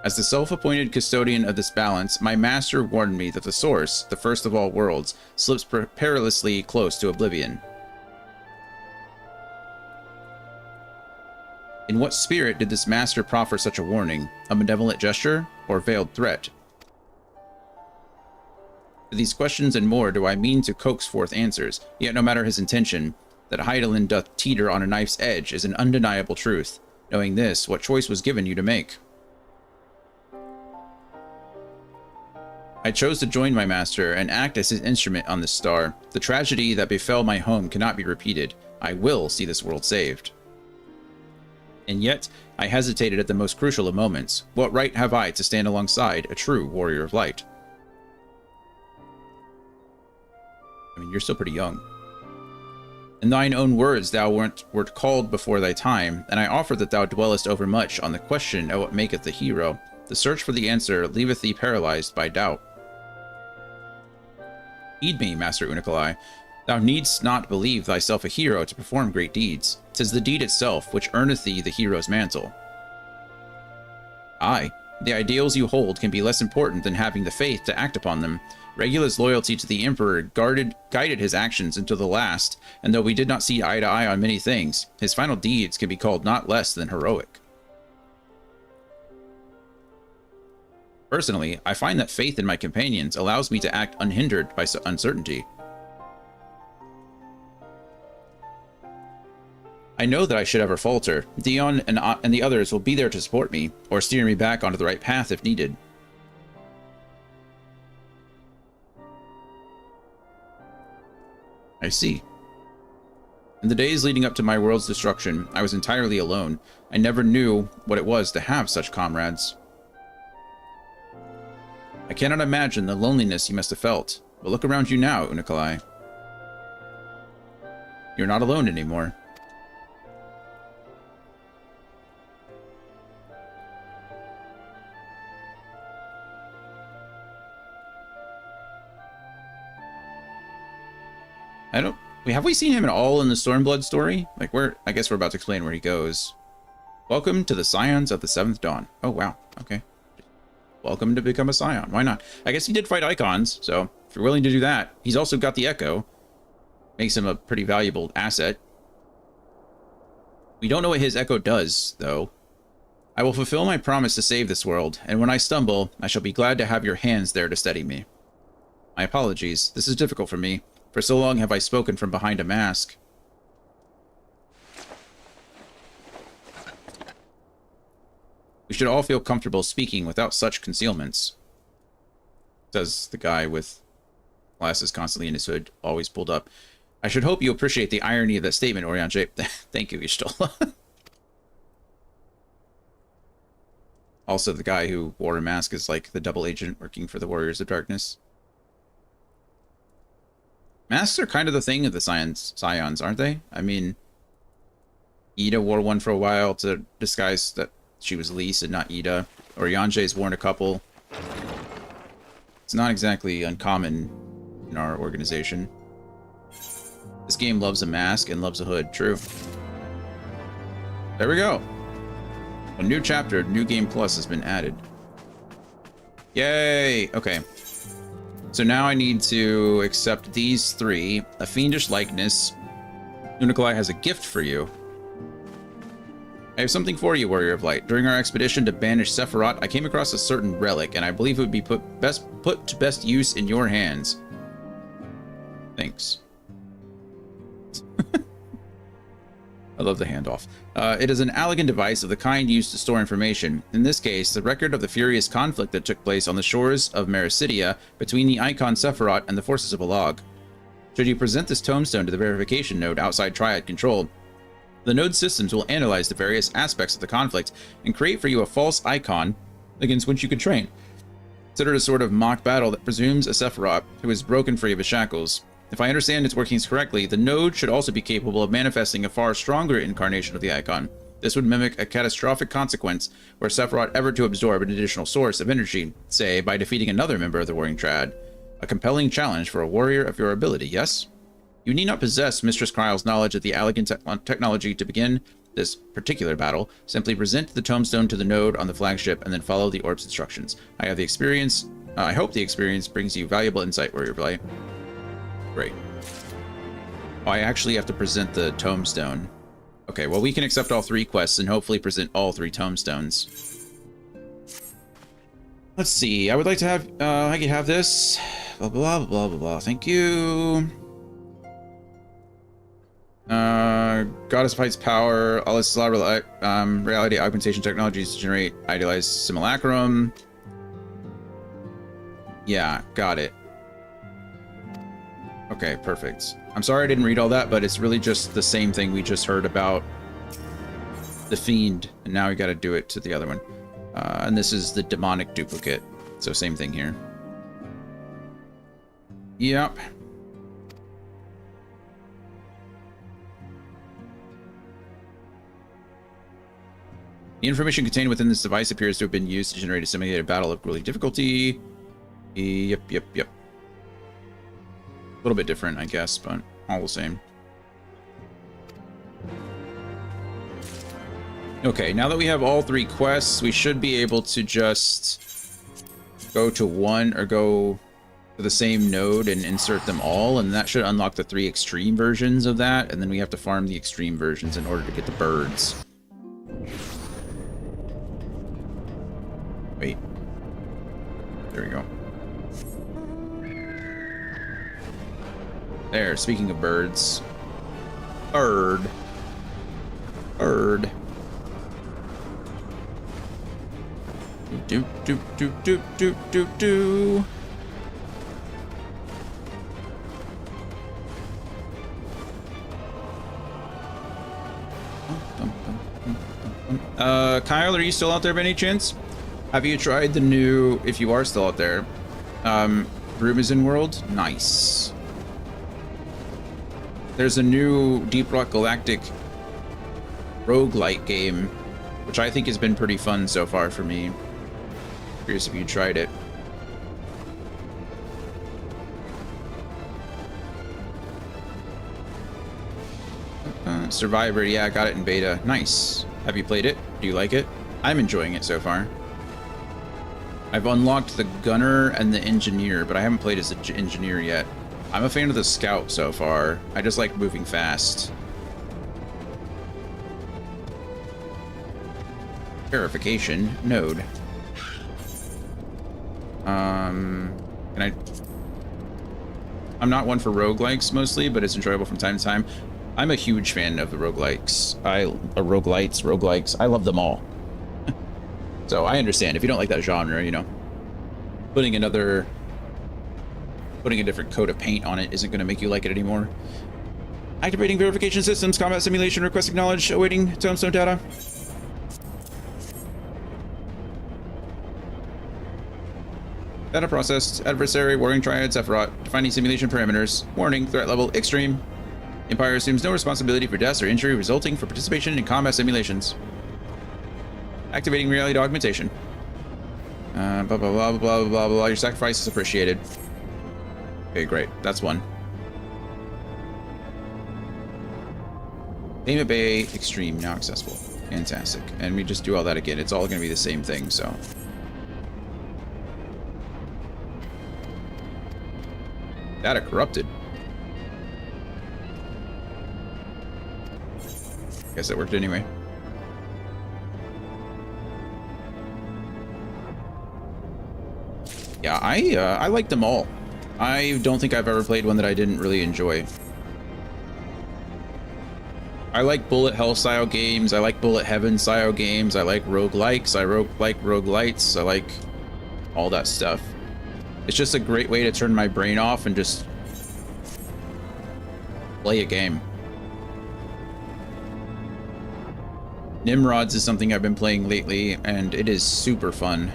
As the self-appointed custodian of this balance, my master warned me that the source, the first of all worlds, slips perilously close to oblivion. In what spirit did this master proffer such a warning? A benevolent gesture, or veiled threat? To these questions and more do I mean to coax forth answers, yet no matter his intention, that Hydaelyn doth teeter on a knife's edge is an undeniable truth. Knowing this, what choice was given you to make? I chose to join my master and act as his instrument on this star. The tragedy that befell my home cannot be repeated. I will see this world saved. And yet, I hesitated at the most crucial of moments. What right have I to stand alongside a true warrior of light? I mean, you're still pretty young. In thine own words thou wert called before thy time, and I offer that thou dwellest overmuch on the question of what maketh the hero. The search for the answer leaveth thee paralyzed by doubt. Heed me, Master Unikalai. Thou needst not believe thyself a hero to perform great deeds. 'Tis the deed itself which earneth thee the hero's mantle. Aye, the ideals you hold can be less important than having the faith to act upon them. Regula's loyalty to the Emperor guided his actions until the last, and though we did not see eye to eye on many things, his final deeds can be called not less than heroic. Personally, I find that faith in my companions allows me to act unhindered by uncertainty. I know that I should ever falter. Dion and the others will be there to support me, or steer me back onto the right path if needed. I see. In the days leading up to my world's destruction, I was entirely alone. I never knew what it was to have such comrades. I cannot imagine the loneliness you must have felt, but look around you now, Unikalai. You're not alone anymore. Have we seen him at all in the Stormblood story? Like, I guess we're about to explain where he goes. Welcome to the Scions of the Seventh Dawn. Oh, wow. Okay. Welcome to become a Scion. Why not? I guess he did fight Icons, so if you're willing to do that. He's also got the Echo. Makes him a pretty valuable asset. We don't know what his Echo does, though. I will fulfill my promise to save this world, and when I stumble, I shall be glad to have your hands there to steady me. My apologies. This is difficult for me. For so long have I spoken from behind a mask. We should all feel comfortable speaking without such concealments, says the guy with glasses constantly in his hood, always pulled up. I should hope you appreciate the irony of that statement, Orion. Thank you, Ishtola. Also, the guy who wore a mask is like the double agent working for the Warriors of Darkness. Masks are kind of the thing of the Scions, aren't they? I mean, Ida wore one for a while to disguise that she was Lise and not Ida. or Yanjay's worn a couple. It's not exactly uncommon in our organization. This game loves a mask and loves a hood. True. There we go. A new chapter, New Game Plus, has been added. Yay! Okay. So now I need to accept these three. A fiendish likeness. Unicolai has a gift for you. I have something for you, Warrior of Light. During our expedition to banish Sephiroth, I came across a certain relic, and I believe it would be put to best use in your hands. Thanks. I love the handoff. It is an elegant device of the kind used to store information. In this case, the record of the furious conflict that took place on the shores of Mericidia between the Icon Sephiroth and the forces of Alag. Should you present this tombstone to the verification node outside Triad control, the node systems will analyze the various aspects of the conflict and create for you a false icon against which you can train. Consider it a sort of mock battle that presumes a Sephiroth who is broken free of his shackles. If I understand its workings correctly, the node should also be capable of manifesting a far stronger incarnation of the icon. This would mimic a catastrophic consequence were Sephiroth ever to absorb an additional source of energy, say by defeating another member of the Warring Triad. A compelling challenge for a warrior of your ability, yes? You need not possess Mistress Kryle's knowledge of the elegant technology to begin this particular battle. Simply present the tombstone to the node on the flagship and then follow the orb's instructions. I have the experience. I hope the experience brings you valuable insight, Warrior of Light. Great. Oh, I actually have to present the tombstone. Okay, well, we can accept all three quests and hopefully present all three tombstones. Let's see. I would like to have, I could have this. Blah, blah, blah, blah, blah. Thank you. Goddess Fight's power. All its reality augmentation technologies to generate idealized simulacrum. Yeah, got it. Okay, perfect. I'm sorry I didn't read all that, but it's really just the same thing we just heard about the Fiend, and now we gotta do it to the other one. And this is the demonic duplicate, so same thing here. Yep. The information contained within this device appears to have been used to generate a simulated battle of grueling difficulty. Yep. A little bit different, I guess, but all the same. Okay, now that we have all three quests, we should be able to just go to one or go to the same node and insert them all, and that should unlock the 3 extreme versions of that, and then we have to farm the extreme versions in order to get the birds. Wait. There we go. There, speaking of birds. Bird. Do. Kyle, are you still out there by any chance? Have you tried the new, if you are still out there, Rumizin World? Nice. There's a new Deep Rock Galactic roguelite game, which I think has been pretty fun so far for me. Curious if you tried it. Survivor, yeah, I got it in beta. Nice. Have you played it? Do you like it? I'm enjoying it so far. I've unlocked the Gunner and the Engineer, but I haven't played as the Engineer yet. I'm a fan of the Scout so far. I just like moving fast. Verification node. Can I... I'm not one for roguelikes mostly, but it's enjoyable from time to time. I'm a huge fan of the roguelikes. Roguelikes. I love them all. So I understand if you don't like that genre, you know, putting a different coat of paint on it isn't going to make you like it anymore. Activating verification systems, combat simulation, request acknowledged, awaiting tombstone data. Data processed. Adversary, Warring Triad, Sephiroth. Defining simulation parameters. Warning, threat level extreme. Empire assumes no responsibility for deaths or injury resulting from participation in combat simulations. Activating reality augmentation. Blah, blah, blah, blah, blah, blah. Your sacrifice is appreciated. Okay, great. That's one. Payment Bay Extreme, now accessible. Fantastic. And we just do all that again. It's all going to be the same thing, so. Data corrupted. Guess it worked anyway. Yeah, I like them all. I don't think I've ever played one that I didn't really enjoy. I like bullet hell style games. I like bullet heaven style games. I like roguelikes. I like roguelites. I like all that stuff. It's just a great way to turn my brain off and just play a game. Nimrods is something I've been playing lately, and it is super fun.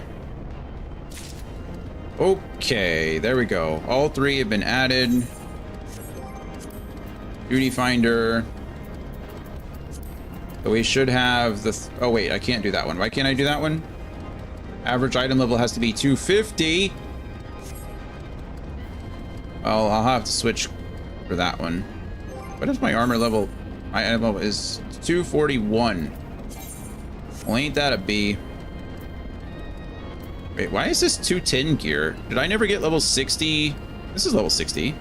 Okay, there we go. All three have been added. Duty Finder. So we should have the... oh, wait, I can't do that one. Why can't I do that one? Average item level has to be 250. Well, I'll have to switch for that one. What is my armor level? My item level is 241. Well, ain't that a B? Wait, why is this 210 gear? Did I never get level 60? This is level 60.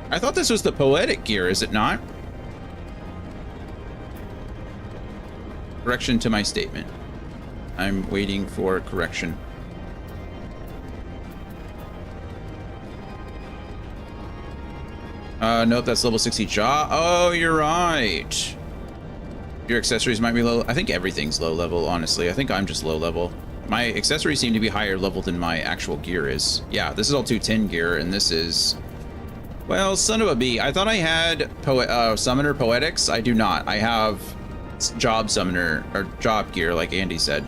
I thought this was the poetic gear, is it not? Correction to my statement. I'm waiting for correction. Nope, that's level 60 jaw. Oh, you're right. Your accessories might be low. I think everything's low level, honestly. I think I'm just low level. My accessories seem to be higher level than my actual gear is. Yeah, this is all 210 gear, and this is... well, son of a bee. I thought I had Summoner Poetics. I do not. I have Job Summoner, or Job Gear, like Andy said.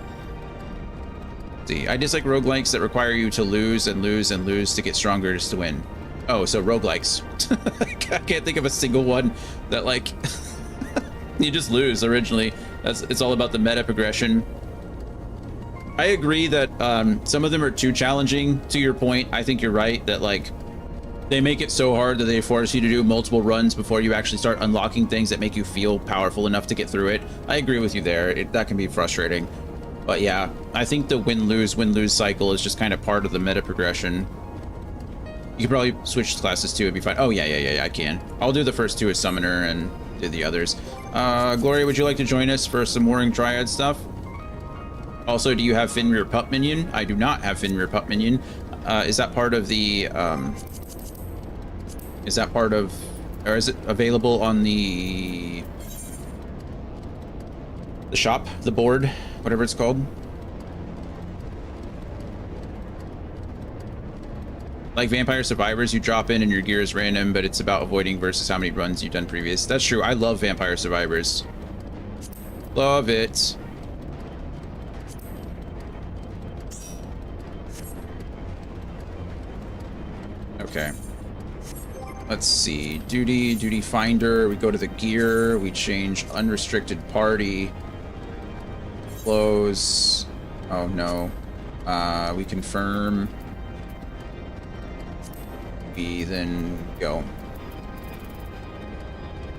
Let's see, I dislike roguelikes that require you to lose and lose and lose to get stronger just to win. Oh, so roguelikes. I can't think of a single one that, like... you just lose originally. It's all about the meta progression. I agree that some of them are too challenging. To your point, I think you're right that like they make it so hard that they force you to do multiple runs before you actually start unlocking things that make you feel powerful enough to get through it. I agree with you there. That can be frustrating. But yeah, I think the win-lose cycle is just kind of part of the meta progression. You could probably switch classes too and be fine. Oh yeah, I can. I'll do the first two as Summoner and do the others. Gloria, would you like to join us for some more Triad stuff? Also, do you have Fenrir Pup Minion? I do not have Fenrir Pup Minion. Is that part of the, is that part of, or is it available on the shop, the board, whatever it's called? Like Vampire Survivors, you drop in and your gear is random, but it's about avoiding versus how many runs you've done previous. That's true. I love Vampire Survivors. Love it. Okay. Let's see. Duty Finder. We go to the gear. We change unrestricted party. Close. Oh no. We confirm. Then go.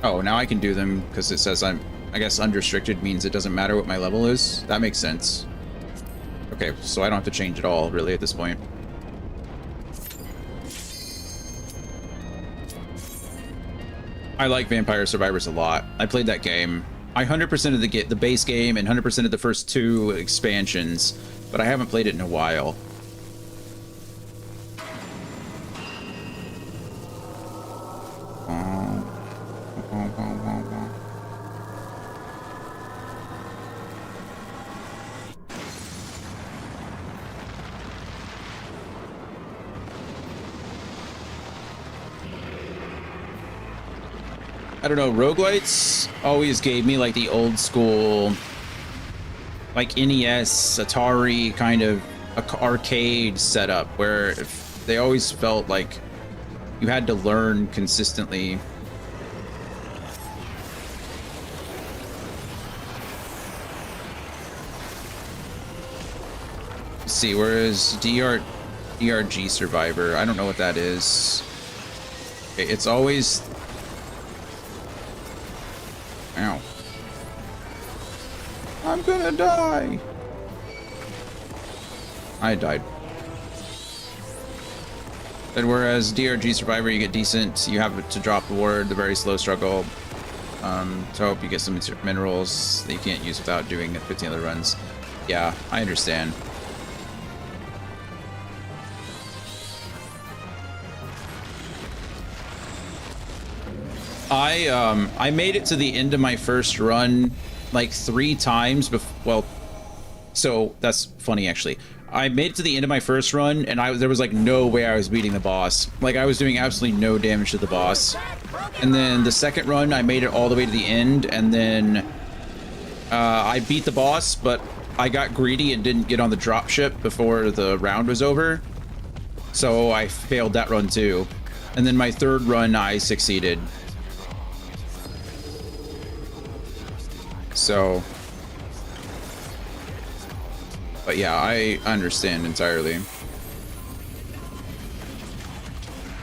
Oh, now I can do them because it says I guess unrestricted means it doesn't matter what my level is. That makes sense. Okay, so I don't have to change at all really at this point. I like Vampire Survivors a lot. I played that game. I 100% of the base game and 100% of the first two expansions, but I haven't played it in a while. I don't know, roguelites always gave me like the old school, like NES, Atari kind of arcade setup where they always felt like you had to learn consistently. see, whereas DRG Survivor, I don't know what that is. Okay, it's always... Ow. I'm gonna die! I died. And whereas DRG Survivor, you get decent, you have to drop the ward, the very slow struggle. To hope you get some minerals that you can't use without doing 15 other runs. Yeah, I understand. I made it to the end of my first run like 3 times before. Well, so that's funny actually. I made it to the end of my first run, and there was like no way I was beating the boss. Like I was doing absolutely no damage to the boss. And then the second run, I made it all the way to the end, and then I beat the boss, but I got greedy and didn't get on the dropship before the round was over. So I failed that run too. And then my third run, I succeeded. So... But yeah, I understand entirely.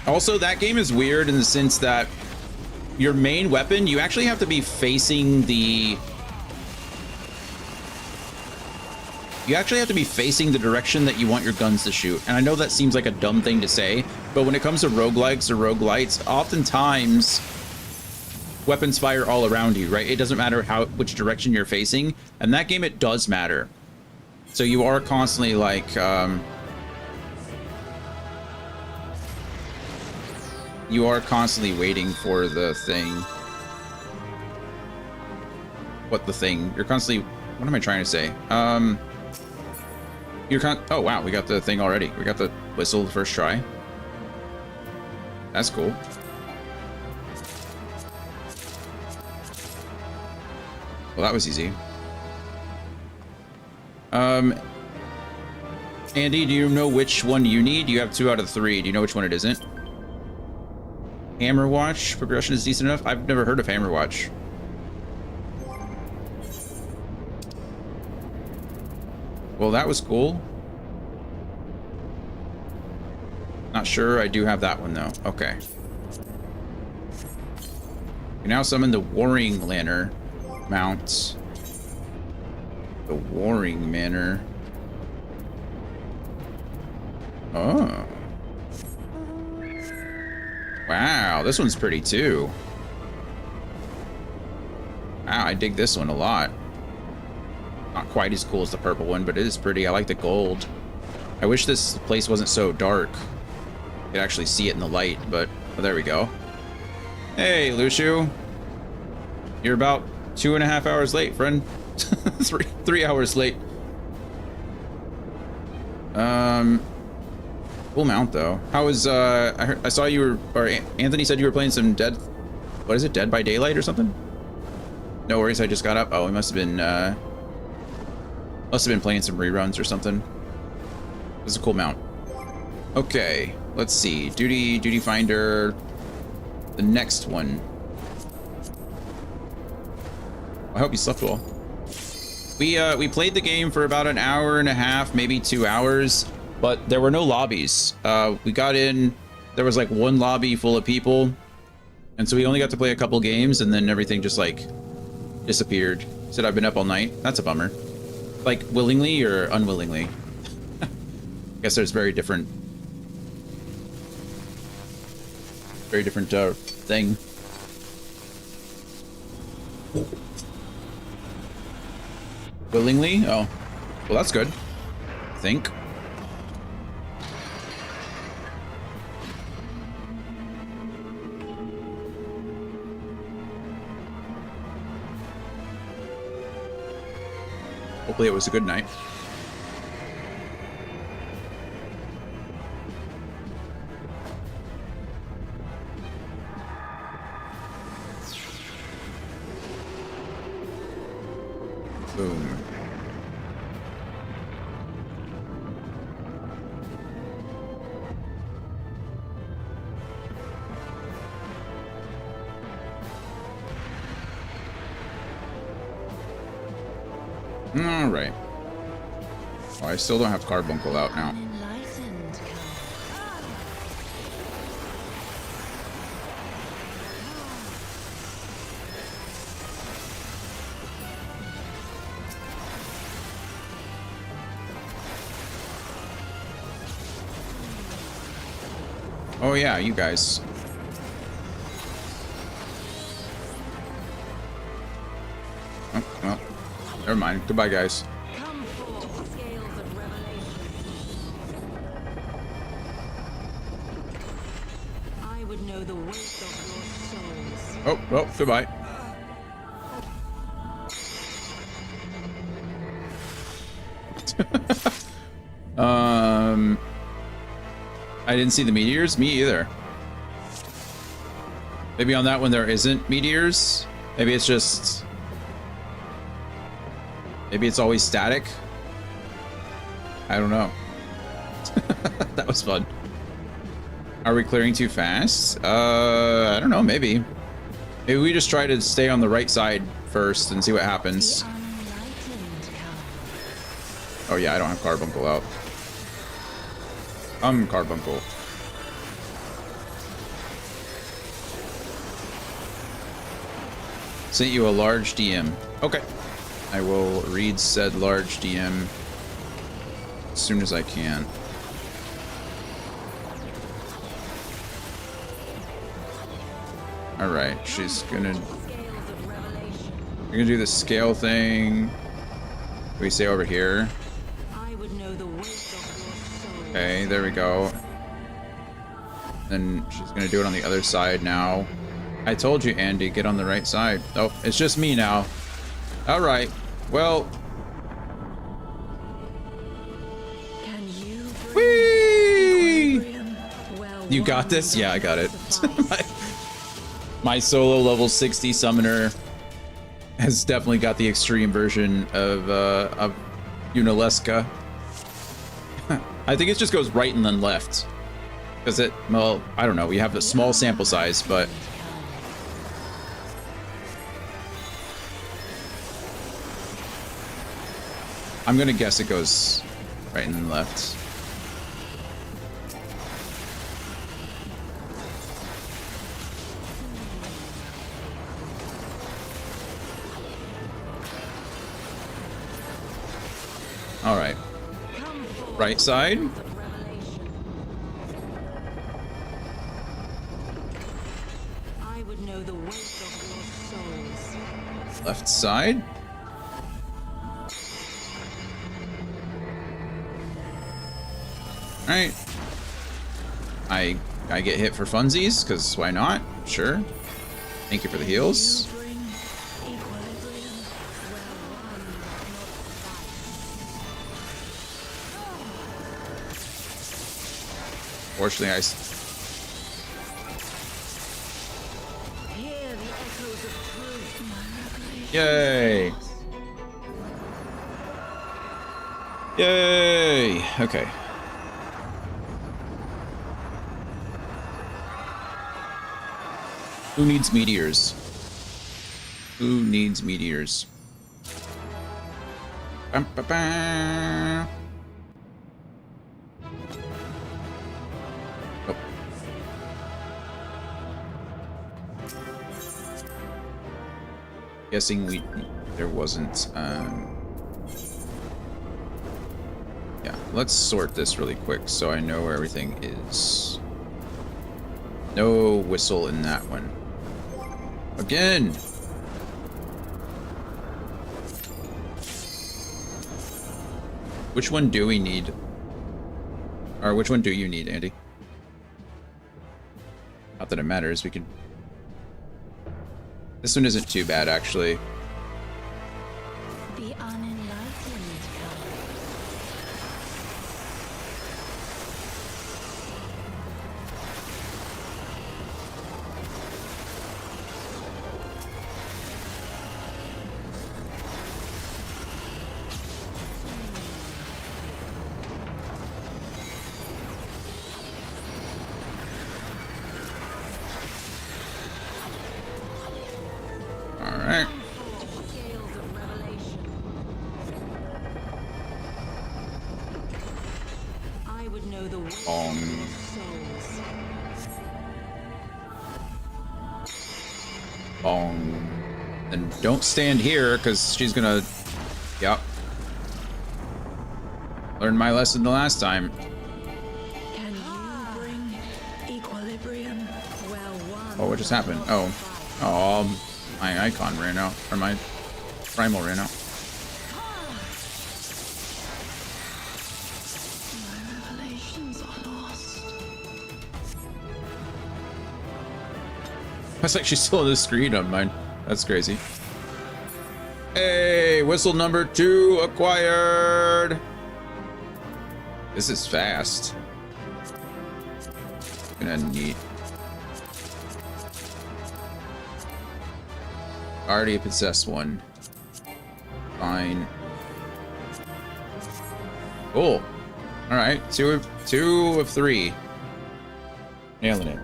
Also, that game is weird in the sense that your main weapon, you actually have to be facing the... You actually have to be facing the direction that you want your guns to shoot. And I know that seems like a dumb thing to say, but when it comes to roguelikes or roguelites, oftentimes weapons fire all around you, right? It doesn't matter which direction you're facing. And that game, it does matter. So you are constantly like, you are constantly waiting for the thing. What the thing? You're constantly, what am I trying to say? Oh wow, we got the thing already. We got the whistle the first try. That's cool. Well, that was easy. Andy, do you know which one you need? You have 2 out of 3. Do you know which one it isn't? Hammer Watch progression is decent enough. I've never heard of Hammer Watch. Well, that was cool. Not sure I do have that one though. Okay. You now summon the Warring Lantern mount. The Warring Manor. Oh. Wow, this one's pretty too. Wow, I dig this one a lot. Not quite as cool as the purple one, but it is pretty. I like the gold. I wish this place wasn't so dark. You could actually see it in the light, but oh, there we go. Hey, Lucio. You're about 2.5 hours late, friend. 3 hours late. Cool mount though. How was I saw you were, or Anthony said you were playing some Dead by Daylight or something? No worries, I just got up. Oh, he must have been playing some reruns or something. This is a cool mount. Okay, let's see. Duty Finder. The next one. I hope you slept well. We played the game for about 1.5 hours, maybe 2 hours, but there were no lobbies. We got in, there was like 1 lobby full of people, and so we only got to play a couple games, and then everything just like disappeared. Said I've been up all night. That's a bummer. Like willingly or unwillingly? I guess there's very different thing. Willingly? Oh. Well, that's good. I think. Hopefully it was a good night. Boom. All right. Oh, I still don't have Carbuncle out now. Enlightened come. Oh yeah, you guys. Oh, well, never mind. Goodbye, guys. Come forth, scales of revelation. I would know the weight of your souls. Oh, well, goodbye. I didn't see the meteors. Me either. Maybe on that one there isn't meteors. Maybe it's just... Maybe it's always static. I don't know. That was fun. Are we clearing too fast? I don't know, maybe. Maybe we just try to stay on the right side first and see what happens. The unenlightened come. Oh yeah, I don't have Carbuncle out. Carbuncle. Sent you a large DM. Okay. I will read said large DM as soon as I can. Alright, she's gonna... Scales of revelation. We're gonna do the scale thing. We say over here. I would know the weight of your souls. Okay, there we go. Then she's gonna do it on the other side now. I told you, Andy, get on the right side. Oh, it's just me now. Alright, well... Can you bring Whee! equilibrium? Well, You got one this? Yeah, I got it. suffice. My solo level 60 summoner has definitely got the extreme version of Unalesca. I think it just goes right and then left. Because it, well, I don't know, we have a small sample size, but... I'm gonna guess it goes right and then left. All right. Right side. I would know the weight of your souls. Left side. All right. I get hit for funsies, because why not? Sure. Thank you for the heals. Bring equilibrium. Fortunately, Hear the echoes of truth. Yay! Yay! Okay. Who needs meteors? Who needs meteors? Bum, ba, ba. Oh. Guessing there wasn't, yeah, let's sort this really quick so I know where everything is. No whistle in that one. Again! Which one do we need? Or which one do you need, Andy? Not that it matters, we can... This one isn't too bad, actually. The unenlightened come. Alright. Bong. And don't stand here, because she's gonna... Yep. Learned my lesson the last time. Can you bring equilibrium? Well, one. Oh, what just happened? Oh. Oh, my icon ran out. Or my primal ran out. My revelations are lost. That's like she's still on the screen on mine. That's crazy. Hey, whistle number 2 acquired. This is fast. Gonna need. Already possessed one. Fine. Cool. All right, two of 3. Nailing it.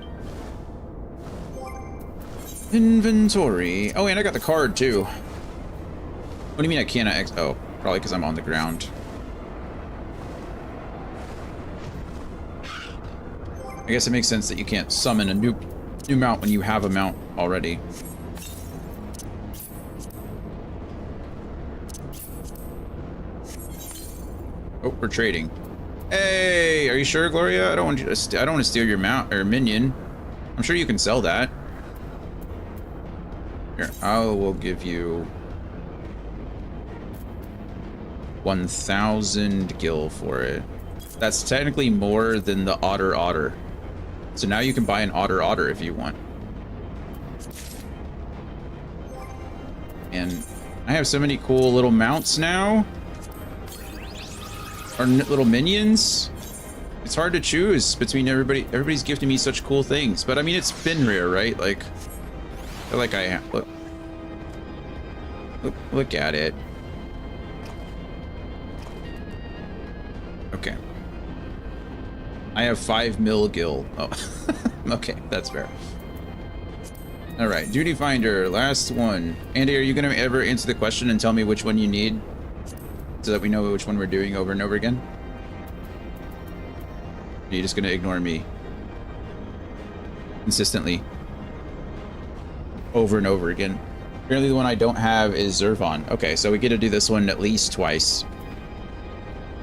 Inventory. Oh, and I got the card too. What do you mean I can't oh, probably because I'm on the ground. I guess it makes sense that you can't summon a new mount when you have a mount already. Oh, we're trading. Hey, are you sure, Gloria? I don't want you to I don't want to steal your mount or minion. I'm sure you can sell that. Here, I will give you 1,000 gil for it. That's technically more than the otter. So now you can buy an otter if you want. And I have so many cool little mounts now. Or little minions. It's hard to choose between everybody. Everybody's gifting me such cool things. But I mean, it's been rare, right? Like, I feel like I have. Look at it. Okay. I have 5 mil gil. Oh, okay, that's fair. All right, duty finder, last one. Andy, are you gonna ever answer the question and tell me which one you need, so that we know which one we're doing over and over again? Or are you just gonna ignore me consistently, over and over again? Apparently, the one I don't have is Zervon. Okay, so we get to do this one at least twice,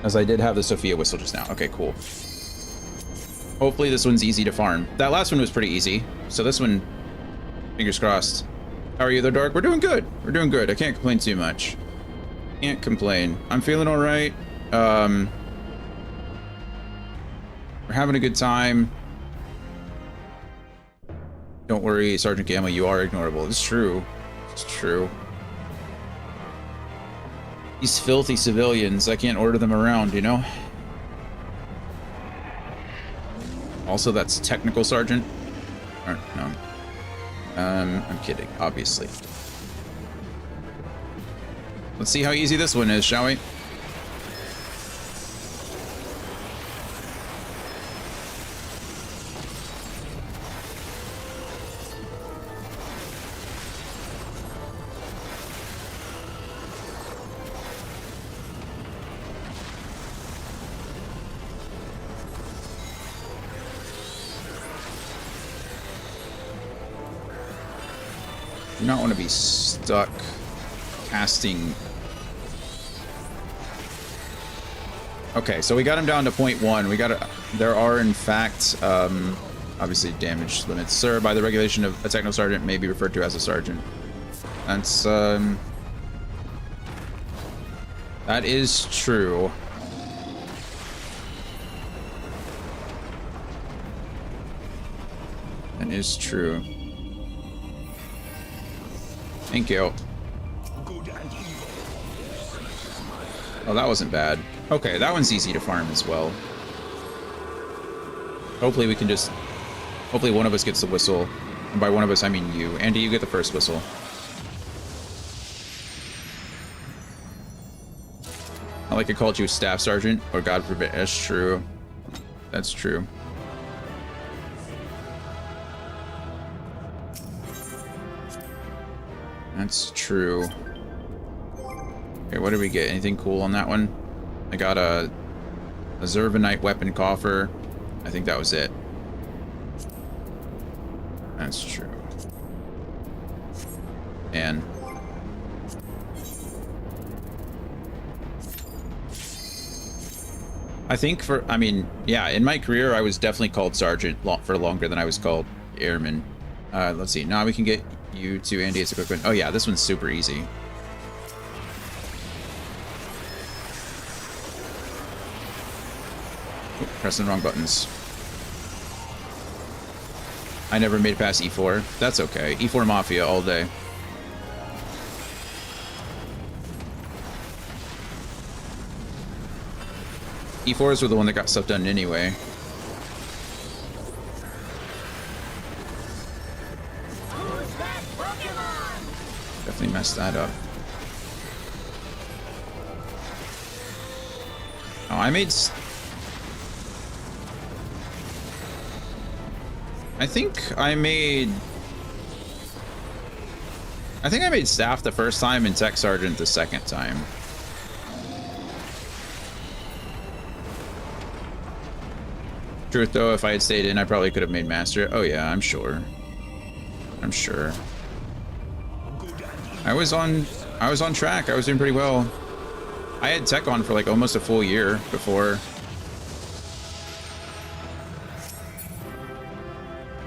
as I did have the Sophia whistle just now. Okay, cool. Hopefully this one's easy to farm. That last one was pretty easy, so this one, fingers crossed. How are you, The Dark? We're doing good. We're doing good. I can't complain too much. Can't complain. I'm feeling all right. We're having a good time. Don't worry, Sergeant Gamma, you are ignorable. It's true. It's true. These filthy civilians, I can't order them around, you know? Also, that's technical sergeant. Or, no. I'm kidding, obviously. Let's see how easy this one is, shall we? Do not want to be stuck casting. Okay, so we got him down to 0.1. We got there are in fact obviously damage limits. Sir, by the regulation of a techno sergeant may be referred to as a sergeant. That's that is true. That is true. Thank you. Oh, that wasn't bad. Okay, that one's easy to farm as well. Hopefully we can just... Hopefully one of us gets the whistle. And by one of us, I mean you. Andy, you get the first whistle. Not like I called you Staff Sergeant, or God forbid. That's true. That's true. That's true. Okay, what did we get? Anything cool on that one? I got a Zervanite weapon coffer. I think that was it. That's true. Man. I think I mean, yeah, in my career, I was definitely called Sergeant for longer than I was called Airman. Let's see. Now we can get you to Andy. It's a quick one. Oh, yeah, this one's super easy. Oh, pressing the wrong buttons. I never made it past E4. That's okay. E4 Mafia all day. E4s were the one that got stuff done anyway. Definitely messed that up. Oh, I think I made Staff the first time and Tech Sergeant the second time. Truth though, if I had stayed in, I probably could have made Master. Oh yeah, I'm sure. I'm sure. I was on track. I was doing pretty well. I had Tech on for like almost a full year before.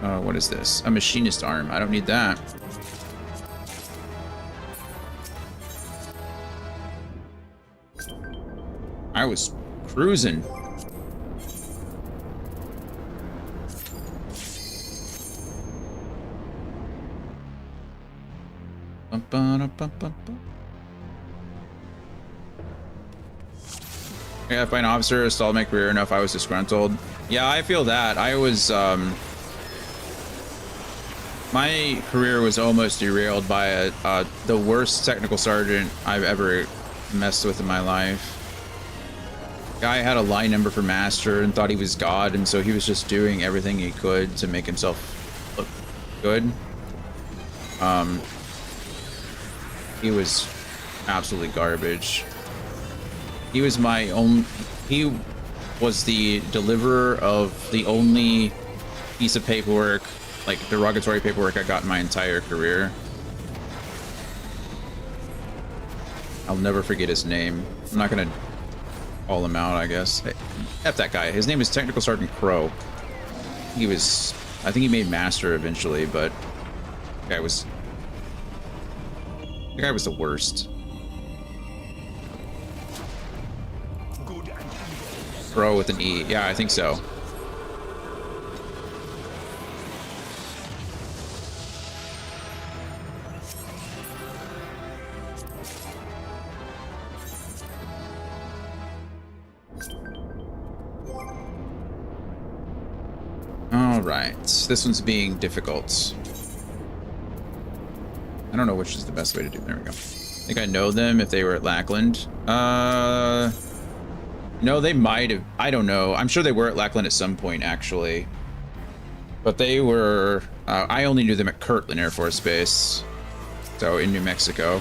What is this? A machinist arm. I don't need that. I was cruising. Yeah, if an officer stalled my career enough, I was disgruntled. Yeah, I feel that. I was, my career was almost derailed by the worst technical sergeant I've ever messed with in my life. Guy had a line number for Master and thought he was God, and so he was just doing everything he could to make himself look good. He was absolutely garbage. He was he was the deliverer of the only piece of paperwork, like derogatory paperwork, I got in my entire career. I'll never forget his name. I'm not gonna call him out, I guess. Hey, F that guy. His name is Technical Sergeant Crow. He was, I think he made Master eventually, but the guy was the worst. Crow with an E. Yeah, I think so. All right, this one's being difficult. I don't know which is the best way to do it. There we go. I think I know them if they were at Lackland. No, they might have. I don't know. I'm sure they were at Lackland at some point, actually. But they were... I only knew them at Kirtland Air Force Base. So, in New Mexico.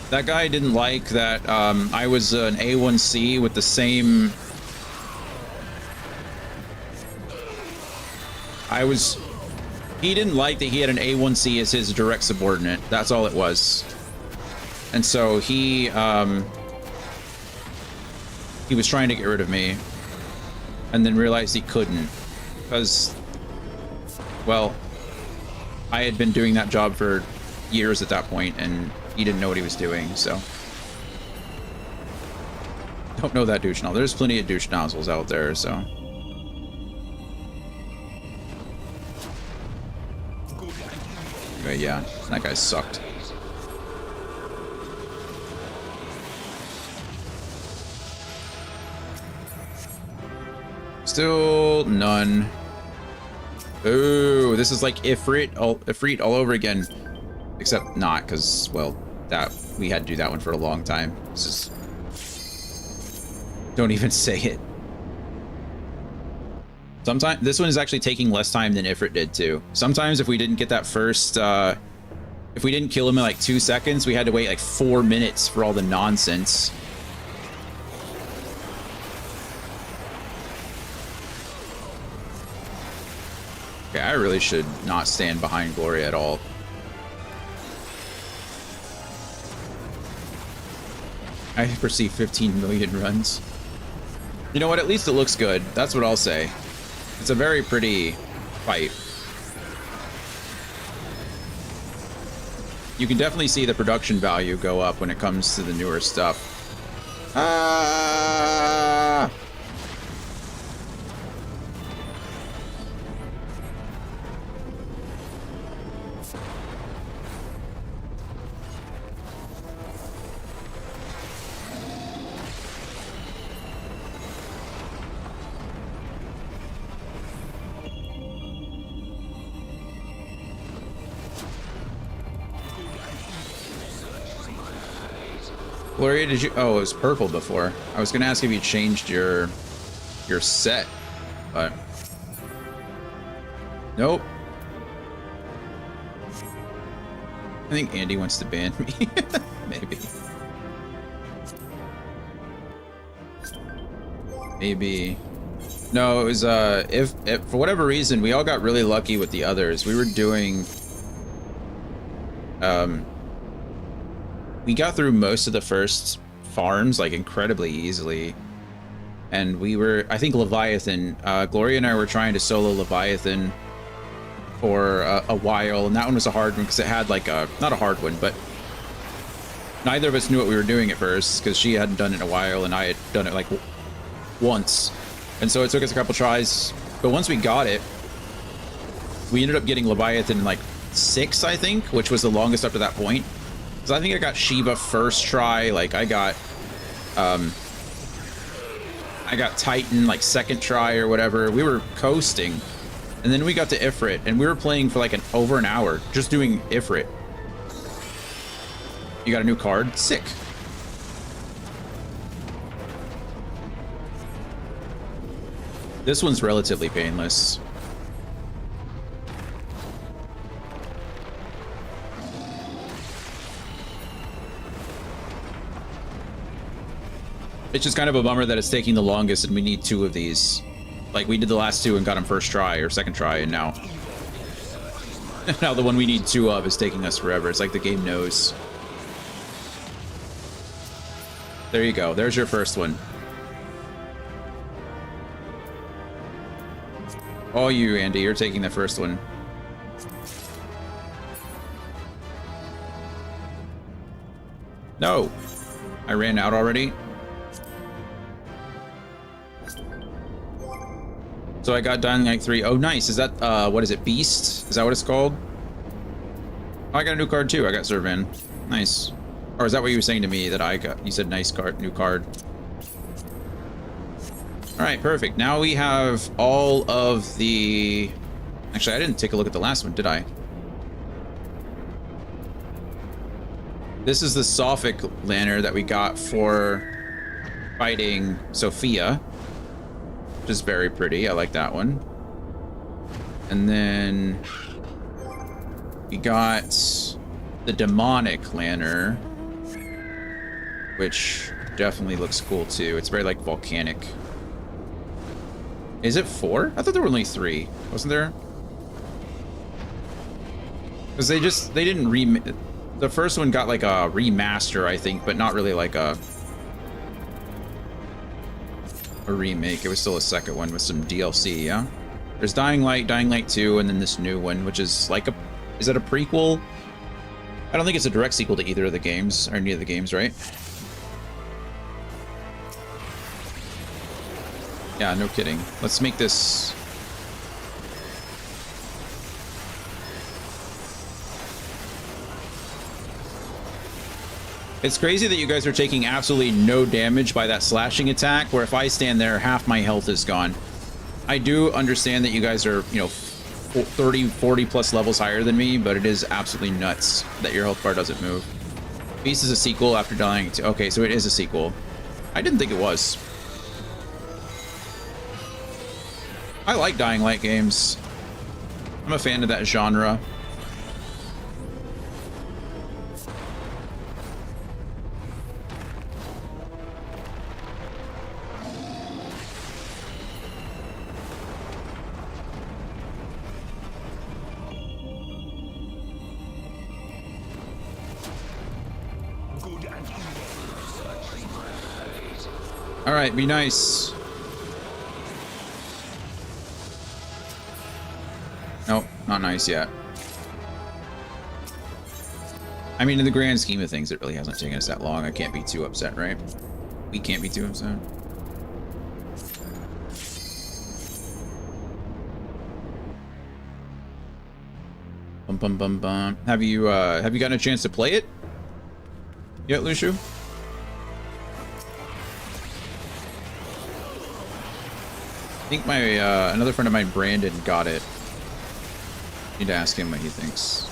That guy didn't like that I was an A1C with the same... He didn't like that he had an A1C as his direct subordinate. That's all it was. And so he was trying to get rid of me. And then realized he couldn't. Because, well, I had been doing that job for years at that point, and he didn't know what he was doing, so. Don't know that douche nozzle. There's plenty of douche nozzles out there, so. But yeah, that guy sucked. Still none. Ooh, this is like Ifrit all over again. Except not, because, well, that we had to do that one for a long time. This is... Don't even say it. Sometimes this one is actually taking less time than Ifrit did too. Sometimes if we didn't get that first If we didn't kill him in like 2 seconds, we had to wait like 4 minutes for all the nonsense. Okay, I really should not stand behind Gloria at all. I foresee 15 million runs. You know what? At least it looks good. That's what I'll say. It's a very pretty fight. You can definitely see the production value go up when it comes to the newer stuff. Ah! Gloria, did you? Oh, it was purple before. I was gonna ask if you changed your set, but nope. I think Andy wants to ban me. Maybe. Maybe. No, it was if for whatever reason we all got really lucky with the others. We were doing we got through most of the first farms like incredibly easily, and we were, I think, Leviathan, Gloria and I were trying to solo Leviathan for a while, and that one was a hard one because it had like a, not a hard one, but neither of us knew what we were doing at first because she hadn't done it in a while and I had done it like once, and so it took us a couple tries, but once we got it, we ended up getting Leviathan in like 6, I think, which was the longest up to that point. Because I think I got Shiva first try, like I got Titan like second try or whatever. We were coasting, and then we got to Ifrit, and we were playing for like over an hour just doing Ifrit. You got a new card? Sick. This one's relatively painless. It's just kind of a bummer that it's taking the longest and we need 2 of these. Like, we did the last 2 and got them first try or second try, and now the one we need 2 of is taking us forever. It's like the game knows. There you go. There's your first one. Oh, you, Andy, you're taking the first one. No. I ran out already. So I got Dying Light 3. Oh, nice. Is that, what is it? Beast? Is that what it's called? Oh, I got a new card too. I got Servan. Nice. Or is that what you were saying to me that I got? You said nice card, new card. All right, perfect. Now we have all of the... Actually, I didn't take a look at the last one, did I? This is the Sophic Lantern that we got for fighting Sophia, which is very pretty. I like that one. And then we got the Demonic Lantern, which definitely looks cool too. It's very like volcanic. Is it 4? I thought there were only 3. Wasn't there? Because they didn't the first one got like a remaster, I think, but not really like a remake. It was still a second one with some DLC, yeah? There's Dying Light 2, and then this new one, which is like a... Is it a prequel? I don't think it's a direct sequel to either of the games, or any of the games, right? Yeah, no kidding. Let's make this... It's crazy that you guys are taking absolutely no damage by that slashing attack, where if I stand there, half my health is gone. I do understand that you guys are, you know, 30, 40 plus levels higher than me, but it is absolutely nuts that your health bar doesn't move. Beast is a sequel after Dying to... Okay, so it is a sequel. I didn't think it was. I like Dying Light games. I'm a fan of that genre. All right, be nice. Nope, not nice yet. I mean, in the grand scheme of things, it really hasn't taken us that long. I can't be too upset, right? We can't be too upset. Bum bum bum bum. Have you gotten a chance to play it yet, Lucio? I think my another friend of mine, Brandon, got it. Need to ask him what he thinks.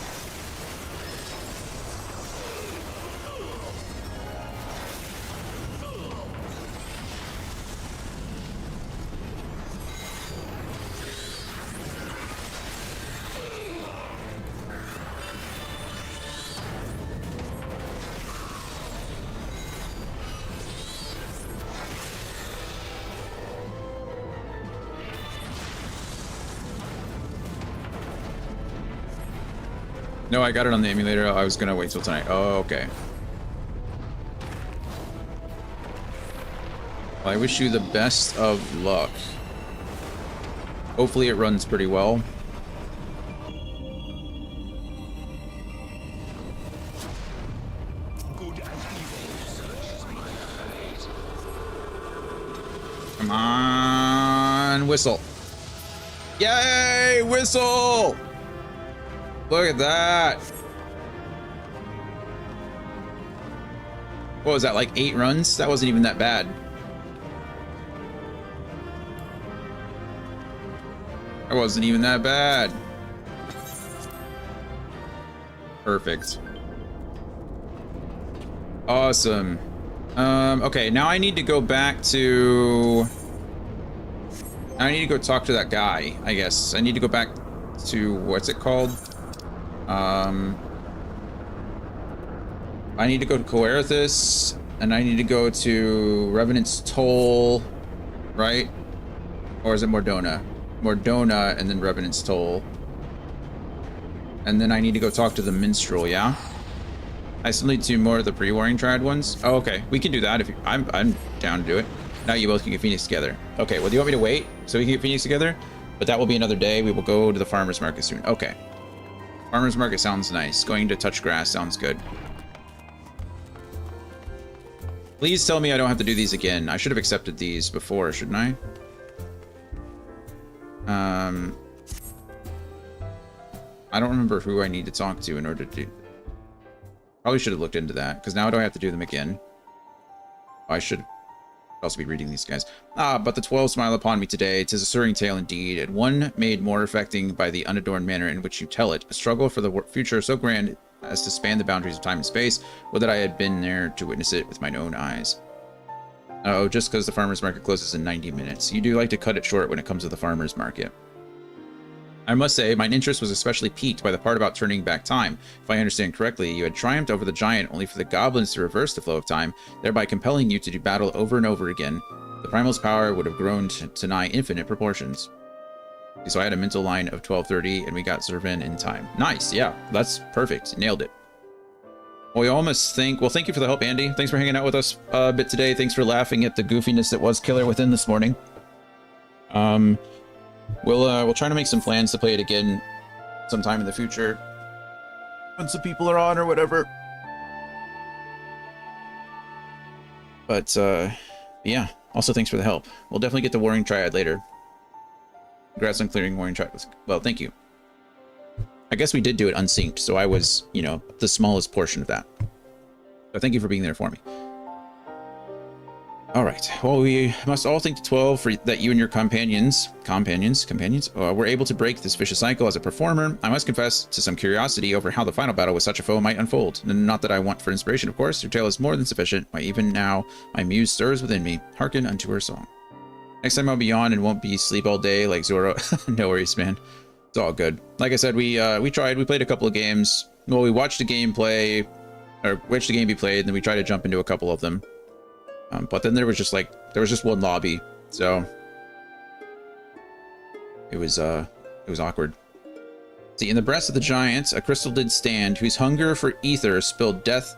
No, I got it on the emulator. I was gonna wait till tonight. Oh, okay. Well, I wish you the best of luck. Hopefully it runs pretty well. Good and evil searches my fate. Come on, whistle. Yay, whistle! Look at that. What was that, like 8 runs? That wasn't even that bad. That wasn't even that bad. Perfect. Awesome. Okay, now I need to go back to... I need to go talk to that guy, I guess. I need to go back to... what's it called? I need to go to Coerthus, and I need to go to Revenant's Toll, right? Or is it Mordona? Mordona, and then Revenant's Toll. And then I need to go talk to the Minstrel, yeah? I still need 2 more of the pre-warring Triad ones. Oh, okay. We can do that if you... I'm down to do it. Now you both can get Phoenix together. Okay, well, do you want me to wait so we can get Phoenix together? But that will be another day. We will go to the Farmer's Market soon. Okay. Farmer's Market sounds nice. Going to touch grass sounds good. Please tell me I don't have to do these again. I should have accepted these before, shouldn't I? I don't remember who I need to talk to in order to do... Probably should have looked into that, because now I don't have to do them again. I should also be reading these guys. But the 12 smile upon me today. 'Tis a stirring tale indeed, and one made more affecting by the unadorned manner in which you tell it. A struggle for the future so grand as to span the boundaries of time and space. Would that I had been there to witness it with mine own eyes. Oh, just because the farmer's market closes in 90 minutes. You do like to cut it short when it comes to the farmer's market. I must say, mine interest was especially piqued by the part about turning back time. If I understand correctly, you had triumphed over the giant only for the goblins to reverse the flow of time, thereby compelling you to do battle over and over again. The primal's power would have grown to nigh infinite proportions. So I had a mental line of 12:30, and we got Zervan in time. Nice, yeah, that's perfect. Nailed it. Well, we almost think... Well, thank you for the help, Andy. Thanks for hanging out with us a bit today. Thanks for laughing at the goofiness that was Killer Within this morning. We'll try to make some plans to play it again sometime in the future. When some people are on or whatever. But, yeah. Also, thanks for the help. We'll definitely get the Warring Triad later. Congrats on clearing Warring Triad. Well, thank you. I guess we did do it unsynced, so I was, you know, the smallest portion of that. So thank you for being there for me. All right. Well, we must all thank the 12 for that you and your companions were able to break this vicious cycle. As a performer, I must confess to some curiosity over how the final battle with such a foe might unfold. Not that I want for inspiration, of course. Your tale is more than sufficient. Why, even now, my muse stirs within me. Hearken unto her song. Next time I'll be on and won't be sleep all day like Zoro. No worries, man. It's all good. Like I said, we played a couple of games. Well, we watched a gameplay, or watched the game be played, and then we tried to jump into a couple of them. But then there was just one lobby, so it was awkward. See, in the breast of the giant, a crystal did stand, whose hunger for ether spelled death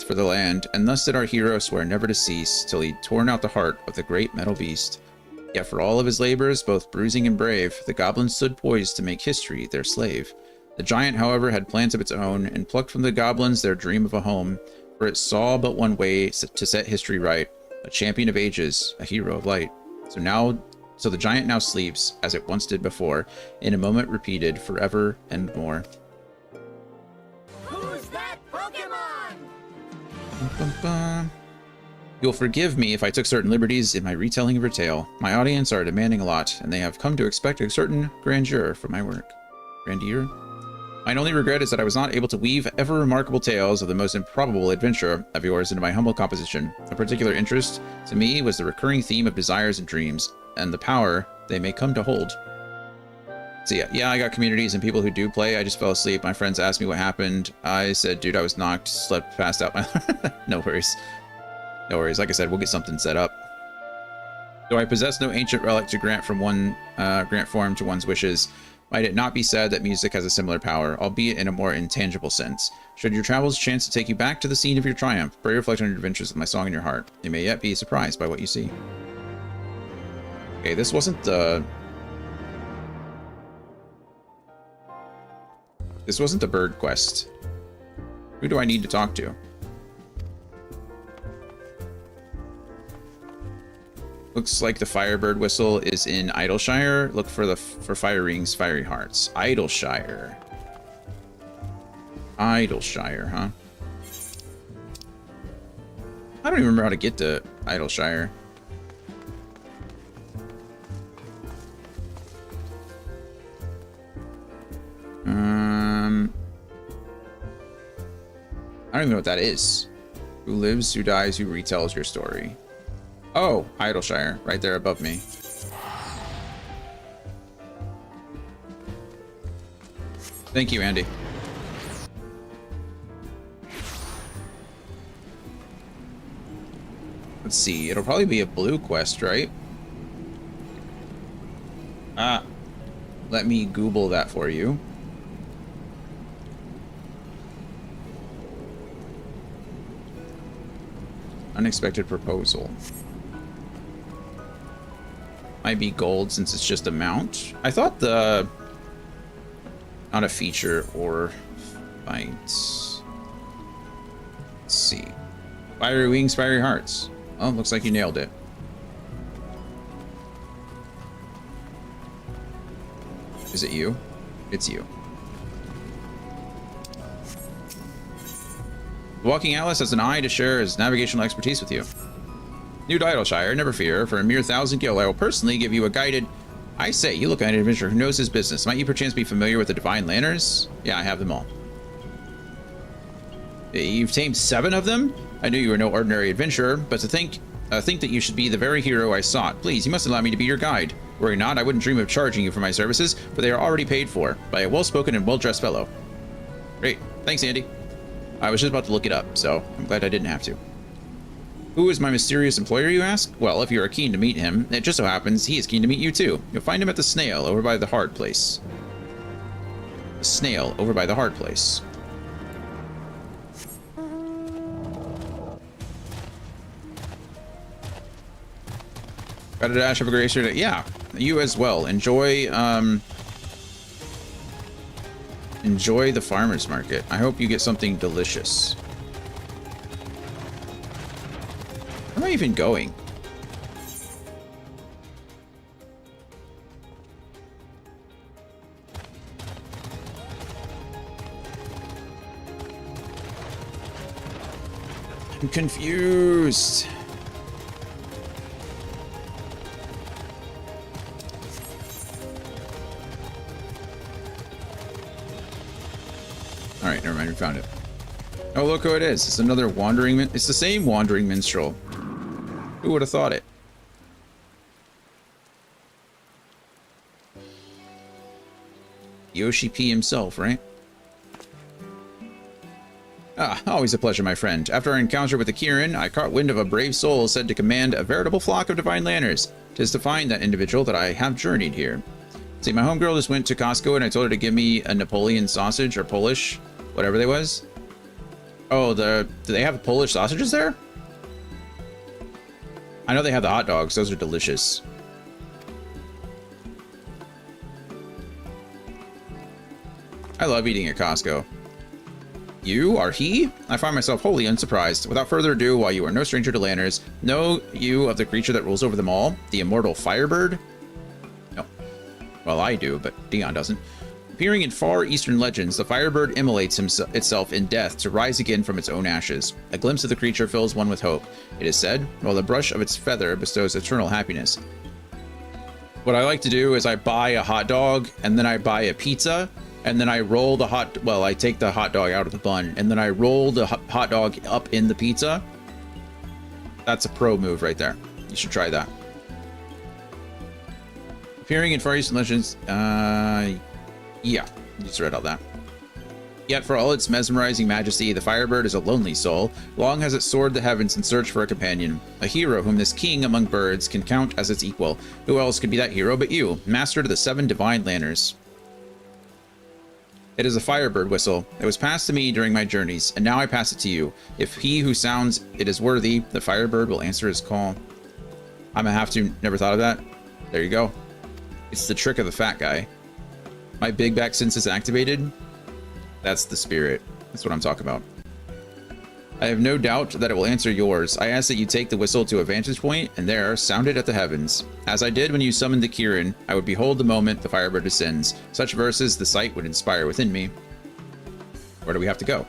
for the land, and thus did our hero swear never to cease, till he torn out the heart of the great metal beast. Yet for all of his labors, both bruising and brave, the goblin stood poised to make history their slave. The giant, however, had plans of its own, and plucked from the goblins their dream of a home, for it saw but one way to set history right, a champion of ages, a hero of light. So the giant now sleeps, as it once did before, in a moment repeated forever and more. Who's that Pokemon? Bum, bum, bum. You'll forgive me if I took certain liberties in my retelling of your tale. My audience are demanding a lot, and they have come to expect a certain grandeur from my work. Grandeur? My only regret is that I was not able to weave ever remarkable tales of the most improbable adventure of yours into my humble composition. Of particular interest to me was the recurring theme of desires and dreams, and the power they may come to hold. So yeah, I got communities and people who do play. I just fell asleep. My friends asked me what happened. I said, dude, I was knocked, slept, passed out. No worries. No worries. Like I said, we'll get something set up. Though I possess no ancient relic to grant form to one's wishes, might it not be said that music has a similar power, albeit in a more intangible sense? Should your travels chance to take you back to the scene of your triumph, pray reflect on your adventures with my song in your heart. You may yet be surprised by what you see. Okay, this wasn't the... This wasn't the bird quest. Who do I need to talk to? Looks like the Firebird whistle is in Idleshire. Look for Fire Rings, Fiery Hearts. Idleshire. Idleshire, huh? I don't even remember how to get to Idleshire. I don't even know what that is. Who lives, who dies, who retells your story? Oh, Idleshire, right there above me. Thank you, Andy. Let's see, it'll probably be a blue quest, right? Let me Google that for you. Unexpected proposal. Might be gold since it's just a mount. I thought the... Not a feature or fights. Let's see. Fiery Wings, Fiery Hearts. Oh, looks like you nailed it. Is it you? It's you. The Walking Atlas has an eye to share his navigational expertise with you. New to Idleshire, never fear. For a mere 1,000 gil, I will personally give you a guided... I say, you look like an adventurer who knows his business. Might you perchance be familiar with the Divine Lanterns? Yeah, I have them all. You've tamed 7 of them? I knew you were no ordinary adventurer, but to think that you should be the very hero I sought. Please, you must allow me to be your guide. Were you not, I wouldn't dream of charging you for my services, for they are already paid for by a well-spoken and well-dressed fellow. Great. Thanks, Andy. I was just about to look it up, so I'm glad I didn't have to. Who is my mysterious employer, you ask? Well, if you are keen to meet him, it just so happens he is keen to meet you too. You'll find him at the Snail over by the Hard Place. The Snail over by the Hard Place. Got a dash of a grace today. Yeah, you as well. Enjoy enjoy the farmer's market. I hope you get something delicious. Where am I even going? I'm confused. Alright, never mind, we found it. Oh, look who it is. It's another wandering... It's the same wandering minstrel. Who would have thought it? Yoshi P himself, right? Ah, always a pleasure, my friend. After our encounter with the Kirin, I caught wind of a brave soul said to command a veritable flock of divine lanterns. 'Tis to find that individual that I have journeyed here. See, my homegirl just went to Costco and I told her to give me a Napoleon sausage or Polish, whatever they was. Oh, do they have Polish sausages there? I know they have the hot dogs. Those are delicious. I love eating at Costco. You are he? I find myself wholly unsurprised. Without further ado, while you are no stranger to lanners, know you of the creature that rules over them all, the immortal Firebird? No. Well, I do, but Dion doesn't. Appearing in far eastern legends, the Firebird immolates itself in death to rise again from its own ashes. A glimpse of the creature fills one with hope. It is said, while the brush of its feather bestows eternal happiness. What I like to do is I buy a hot dog, and then I buy a pizza, and then I roll the I take the hot dog out of the bun, and then I roll the hot dog up in the pizza. That's a pro move right there. You should try that. Appearing in Far Eastern Legends, yeah, just read all that. Yet for all its mesmerizing majesty, the Firebird is a lonely soul. Long has it soared the heavens in search for a companion, a hero whom this king among birds can count as its equal. Who else could be that hero but you, master to the 7 divine lanners? It is a Firebird whistle. It was passed to me during my journeys, and now I pass it to you. If he who sounds it is worthy, the Firebird will answer his call. I'm gonna have to. Never thought of that. There you go. It's the trick of the fat guy. My big back sense is activated. That's the spirit. That's what I'm talking about. I have no doubt that it will answer yours. I ask that you take the whistle to a vantage point, and there, sound it at the heavens. As I did when you summoned the Kirin, I would behold the moment the Firebird descends. Such verses the sight would inspire within me. Where do we have to go?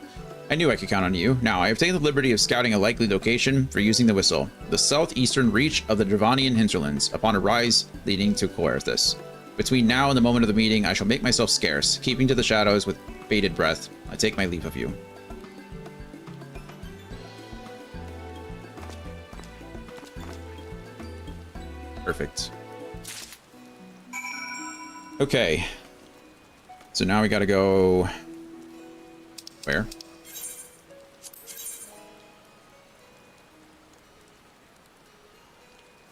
I knew I could count on you. Now, I have taken the liberty of scouting a likely location for using the whistle. The southeastern reach of the Dravanian hinterlands, upon a rise leading to Coerthus. Between now and the moment of the meeting, I shall make myself scarce, keeping to the shadows with bated breath. I take my leave of you. Perfect. Okay. So now we gotta go... Where?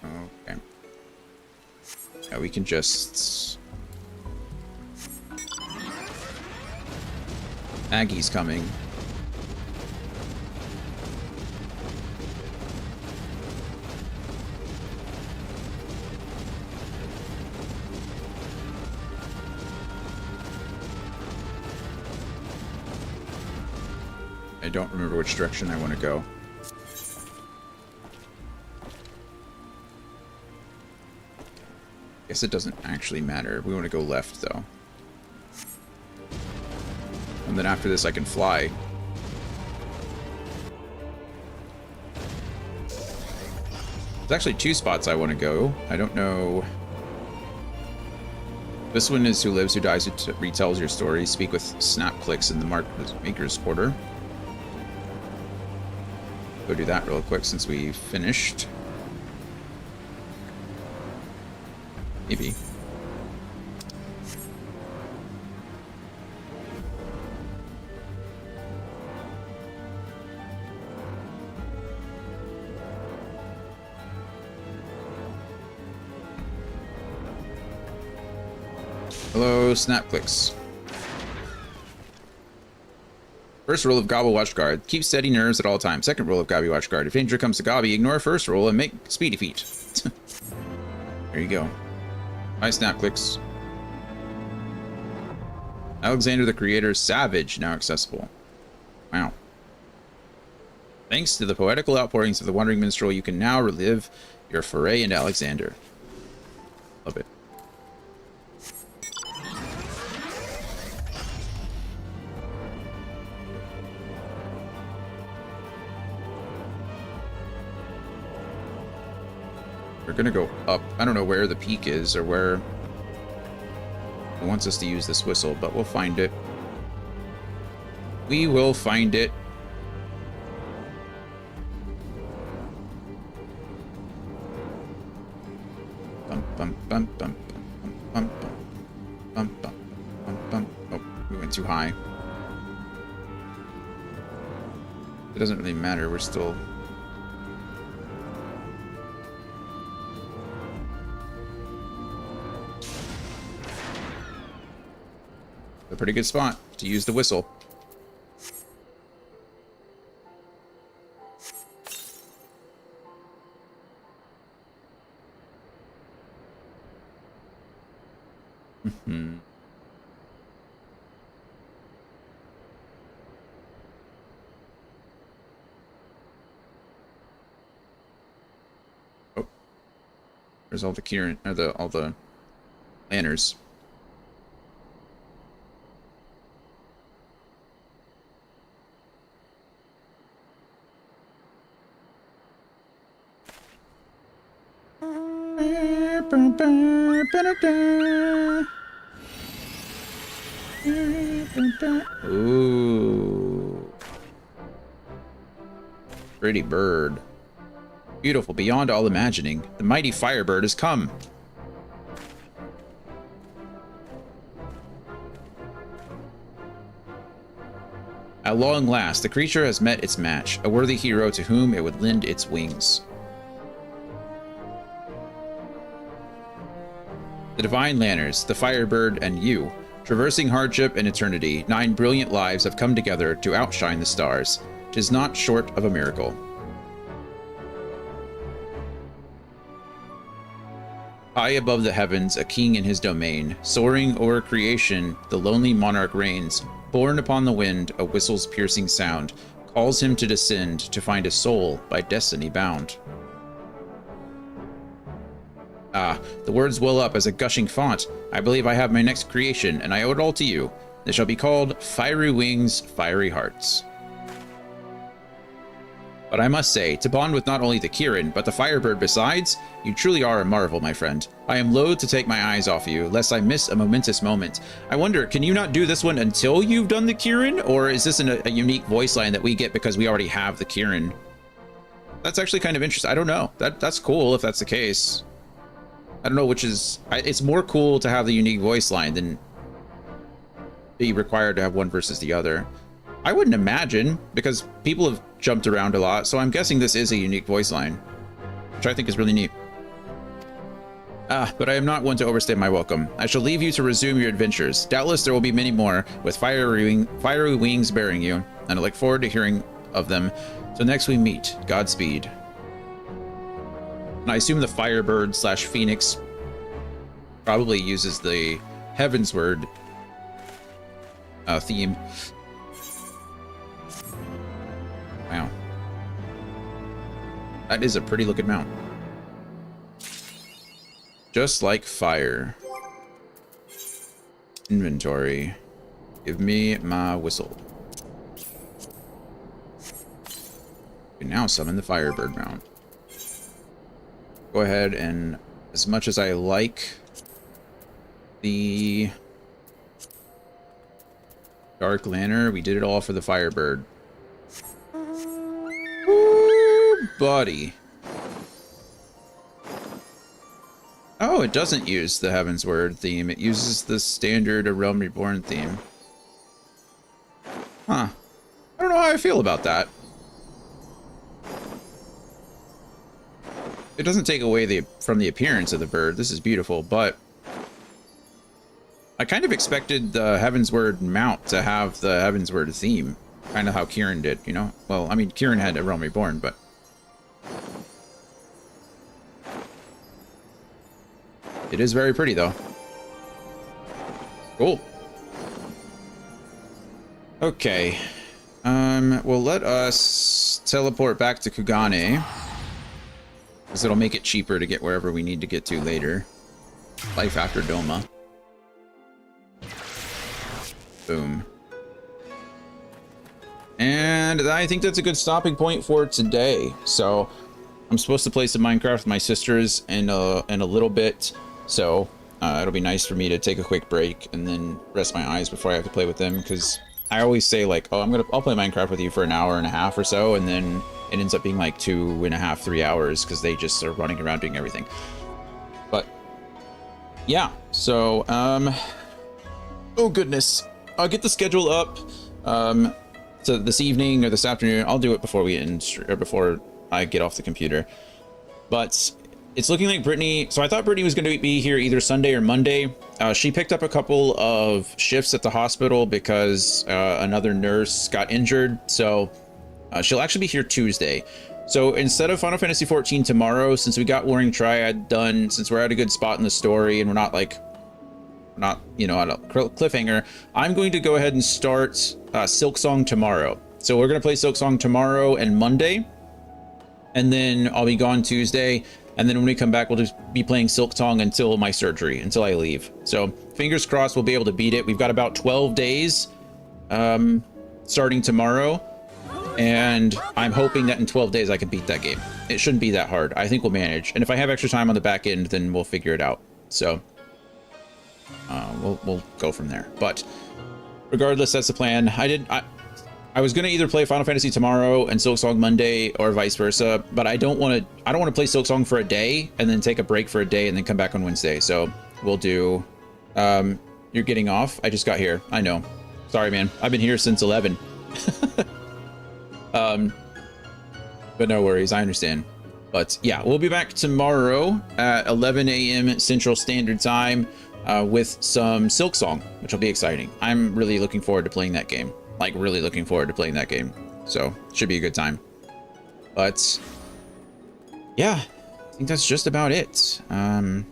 Okay. Yeah, we can just... Maggie's coming. I don't remember which direction I want to go. Guess it doesn't actually matter. We want to go left, though. And then after this, I can fly. There's actually 2 spots I want to go. I don't know. This one is Who Lives, Who Dies, Who Retells Your Story. Speak with snap clicks in the Maker's Quarter. Go do that real quick since we finished. Maybe. Hello, Snapclicks. First rule of Gobble Watchguard. Keep steady nerves at all times. Second rule of Gobby Watchguard. If danger comes to Gobby, ignore first rule and make speedy feet. There you go. Hi, Snapclicks. Alexander the Creator's Savage now accessible. Wow. Thanks to the poetical outpourings of the Wandering Minstrel, you can now relive your foray into Alexander. Love it. We're gonna go up. I don't know where the peak is or where it wants us to use this whistle, but we'll find it. We will find it. Bum bum bum bum bum bum bum bum bum bum. Oh, we went too high. It doesn't really matter. We're still. pretty good spot to use the whistle. Oh, there's all the Kieran, or all the lanners. Ooh. Pretty bird. Beautiful beyond all imagining. The mighty firebird has come. At long last, the creature has met its match, a worthy hero to whom it would lend its wings. The divine lanners, the firebird, and you. Traversing hardship and eternity, 9 brilliant lives have come together to outshine the stars. 'Tis not short of a miracle. High above the heavens, a king in his domain, soaring o'er creation, the lonely monarch reigns. Borne upon the wind, a whistle's piercing sound calls him to descend to find a soul by destiny bound. Ah, the words well up as a gushing font. I believe I have my next creation, and I owe it all to you. They shall be called Fiery Wings, Fiery Hearts. But I must say, to bond with not only the Kieran, but the Firebird besides, you truly are a marvel, my friend. I am loath to take my eyes off you, lest I miss a momentous moment. I wonder, can you not do this one until you've done the Kieran? Or is this a unique voice line that we get because we already have the Kieran? That's actually kind of interesting. I don't know. That's cool if that's the case. I don't know which is... it's more cool to have the unique voice line than be required to have one versus the other. I wouldn't imagine, because people have jumped around a lot, so I'm guessing this is a unique voice line, which I think is really neat. Ah, but I am not one to overstay my welcome. I shall leave you to resume your adventures. Doubtless there will be many more, with fiery wings bearing you, and I look forward to hearing of them. So next we meet, Godspeed. And I assume the Firebird / Phoenix probably uses the Heavensward theme. Wow. That is a pretty looking mount. Just like fire. Inventory. Give me my whistle. You can now summon the Firebird mount. Go ahead and, as much as I like the Dark Lantern, we did it all for the Firebird. Ooh, buddy. Oh, it doesn't use the Heavensward theme. It uses the standard A Realm Reborn theme. Huh. I don't know how I feel about that. It doesn't take away from the appearance of the bird. This is beautiful, but I kind of expected the Heavensward mount to have the Heavensward theme. Kind of how Kieran did, you know? Well, I mean, Kieran had A Realm Reborn, but... it is very pretty, though. Cool. Okay. Well, let us teleport back to Kugane, because it'll make it cheaper to get wherever we need to get to later. Life after Doma. Boom. And I think that's a good stopping point for today. So I'm supposed to play some Minecraft with my sisters in a little bit. So it'll be nice for me to take a quick break and then rest my eyes before I have to play with them. Because I always say like, oh, I'll play Minecraft with you for an hour and a half or so, and then it ends up being like 2.5, 3 hours because they just are running around doing everything. But yeah, so oh goodness, I'll get the schedule up. So this evening or this afternoon, I'll do it before we end, or before I get off the computer. But it's looking like Brittany. So I thought Brittany was going to be here either Sunday or Monday. She picked up a couple of shifts at the hospital because another nurse got injured. So she'll actually be here Tuesday. So instead of Final Fantasy 14 tomorrow, since we got Warring Triad done, since we're at a good spot in the story and we're not you know, on a cliffhanger, I'm going to go ahead and start Silksong tomorrow. So we're going to play Silksong tomorrow and Monday, and then I'll be gone Tuesday. And then when we come back, we'll just be playing Silksong until my surgery, until I leave. So fingers crossed we'll be able to beat it. We've got about 12 days starting tomorrow. And I'm hoping that in 12 days I can beat that game. It shouldn't be that hard. I think we'll manage. And if I have extra time on the back end, then we'll figure it out. So we'll go from there. But regardless, that's the plan. I was gonna either play Final Fantasy tomorrow and Silksong Monday, or vice versa. But I don't want to play Silksong for a day and then take a break for a day and then come back on Wednesday. So we'll do. You're getting off. I just got here. I know. Sorry, man. I've been here since 11. But no worries, I understand. But yeah, we'll be back tomorrow at 11 a.m. Central Standard Time with some Silksong, which will be exciting. I'm really looking forward to playing that game. Like, really looking forward to playing that game. So, should be a good time. But yeah, I think that's just about it. Yeah.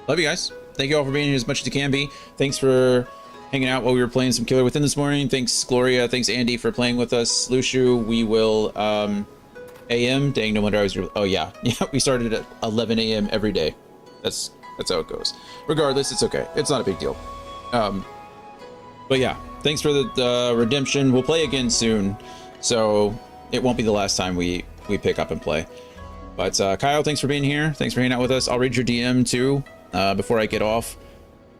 Love you guys. Thank you all for being here as much as you can be. Thanks for hanging out while we were playing some Killer Within this morning. Thanks, Gloria. Thanks, Andy, for playing with us. Luciu, we will AM. Dang, no wonder I was. Oh yeah, yeah. We started at 11 a.m. every day. That's how it goes. Regardless, it's okay. It's not a big deal. But yeah, thanks for the redemption. We'll play again soon, so it won't be the last time we pick up and play. But Kyle, thanks for being here. Thanks for hanging out with us. I'll read your DM too before I get off.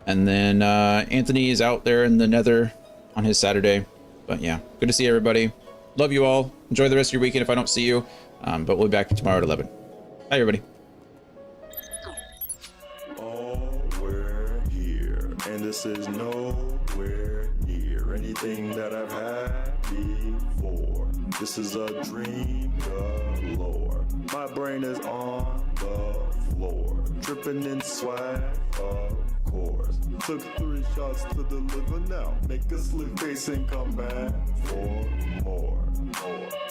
And then Anthony is out there in the nether on his Saturday. But yeah, good to see everybody. Love you all. Enjoy the rest of your weekend if I don't see you. But we'll be back tomorrow at 11. Bye, everybody. Oh, we're here. And this is nowhere near anything that I've had before. This is a dream galore. My brain is on the floor. Tripping in swag, of course. Took 3 shots to deliver now. Make a slick face and come back for more.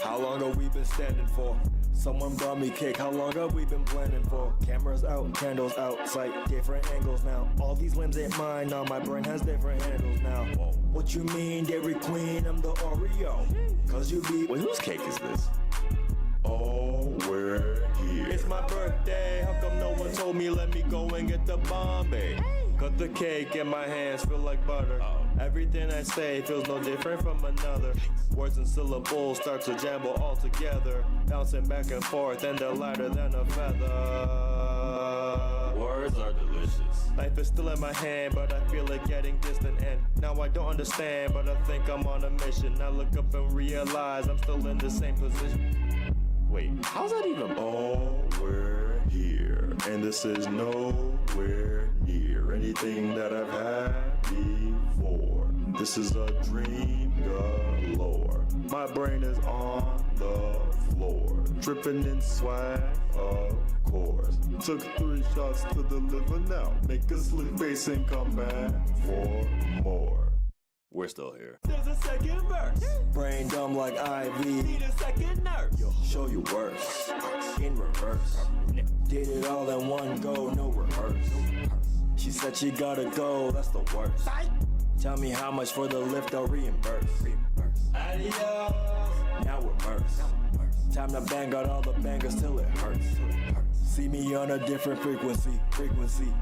How long have we been standing for? Someone brought me cake, how long have we been planning for? Cameras out, candles out, sight, different angles now. All these limbs ain't mine now, my brain has different handles now. What you mean, Dairy Queen, I'm the Oreo. Cause you be, wait, whose cake is this? Oh, we're here. It's my birthday, how come no one told me let me go and get the Bombay? Cut the cake and my hands feel like butter. Everything I say feels no different from another. Words and syllables start to jumble all together. Bouncing back and forth and they're lighter than a feather. Words are delicious. Life is still in my hand, but I feel it getting distant. And now I don't understand, but I think I'm on a mission. I look up and realize I'm still in the same position. Wait, how's that even? Oh, we're here. And this is nowhere near anything that I've had before. This is a dream galore. My brain is on the floor. Tripping in swag, of course. Took 3 shots to deliver now. Make a slick face and come back for more. We're still here. There's a second verse. Brain dumb like Ivy. Need a second nurse. Show you worse. In reverse. Did it all in one go, no rehearse. She said she gotta go, that's the worst. Tell me how much for the lift, I'll reimburse. Adios. Now we're immersed. Time to bang out all the bangers till it hurts. See me on a different frequency.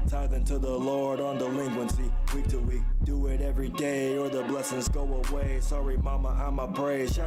Tithing to the Lord on delinquency. Week to week, do it every day or the blessings go away. Sorry mama, I'm a praise.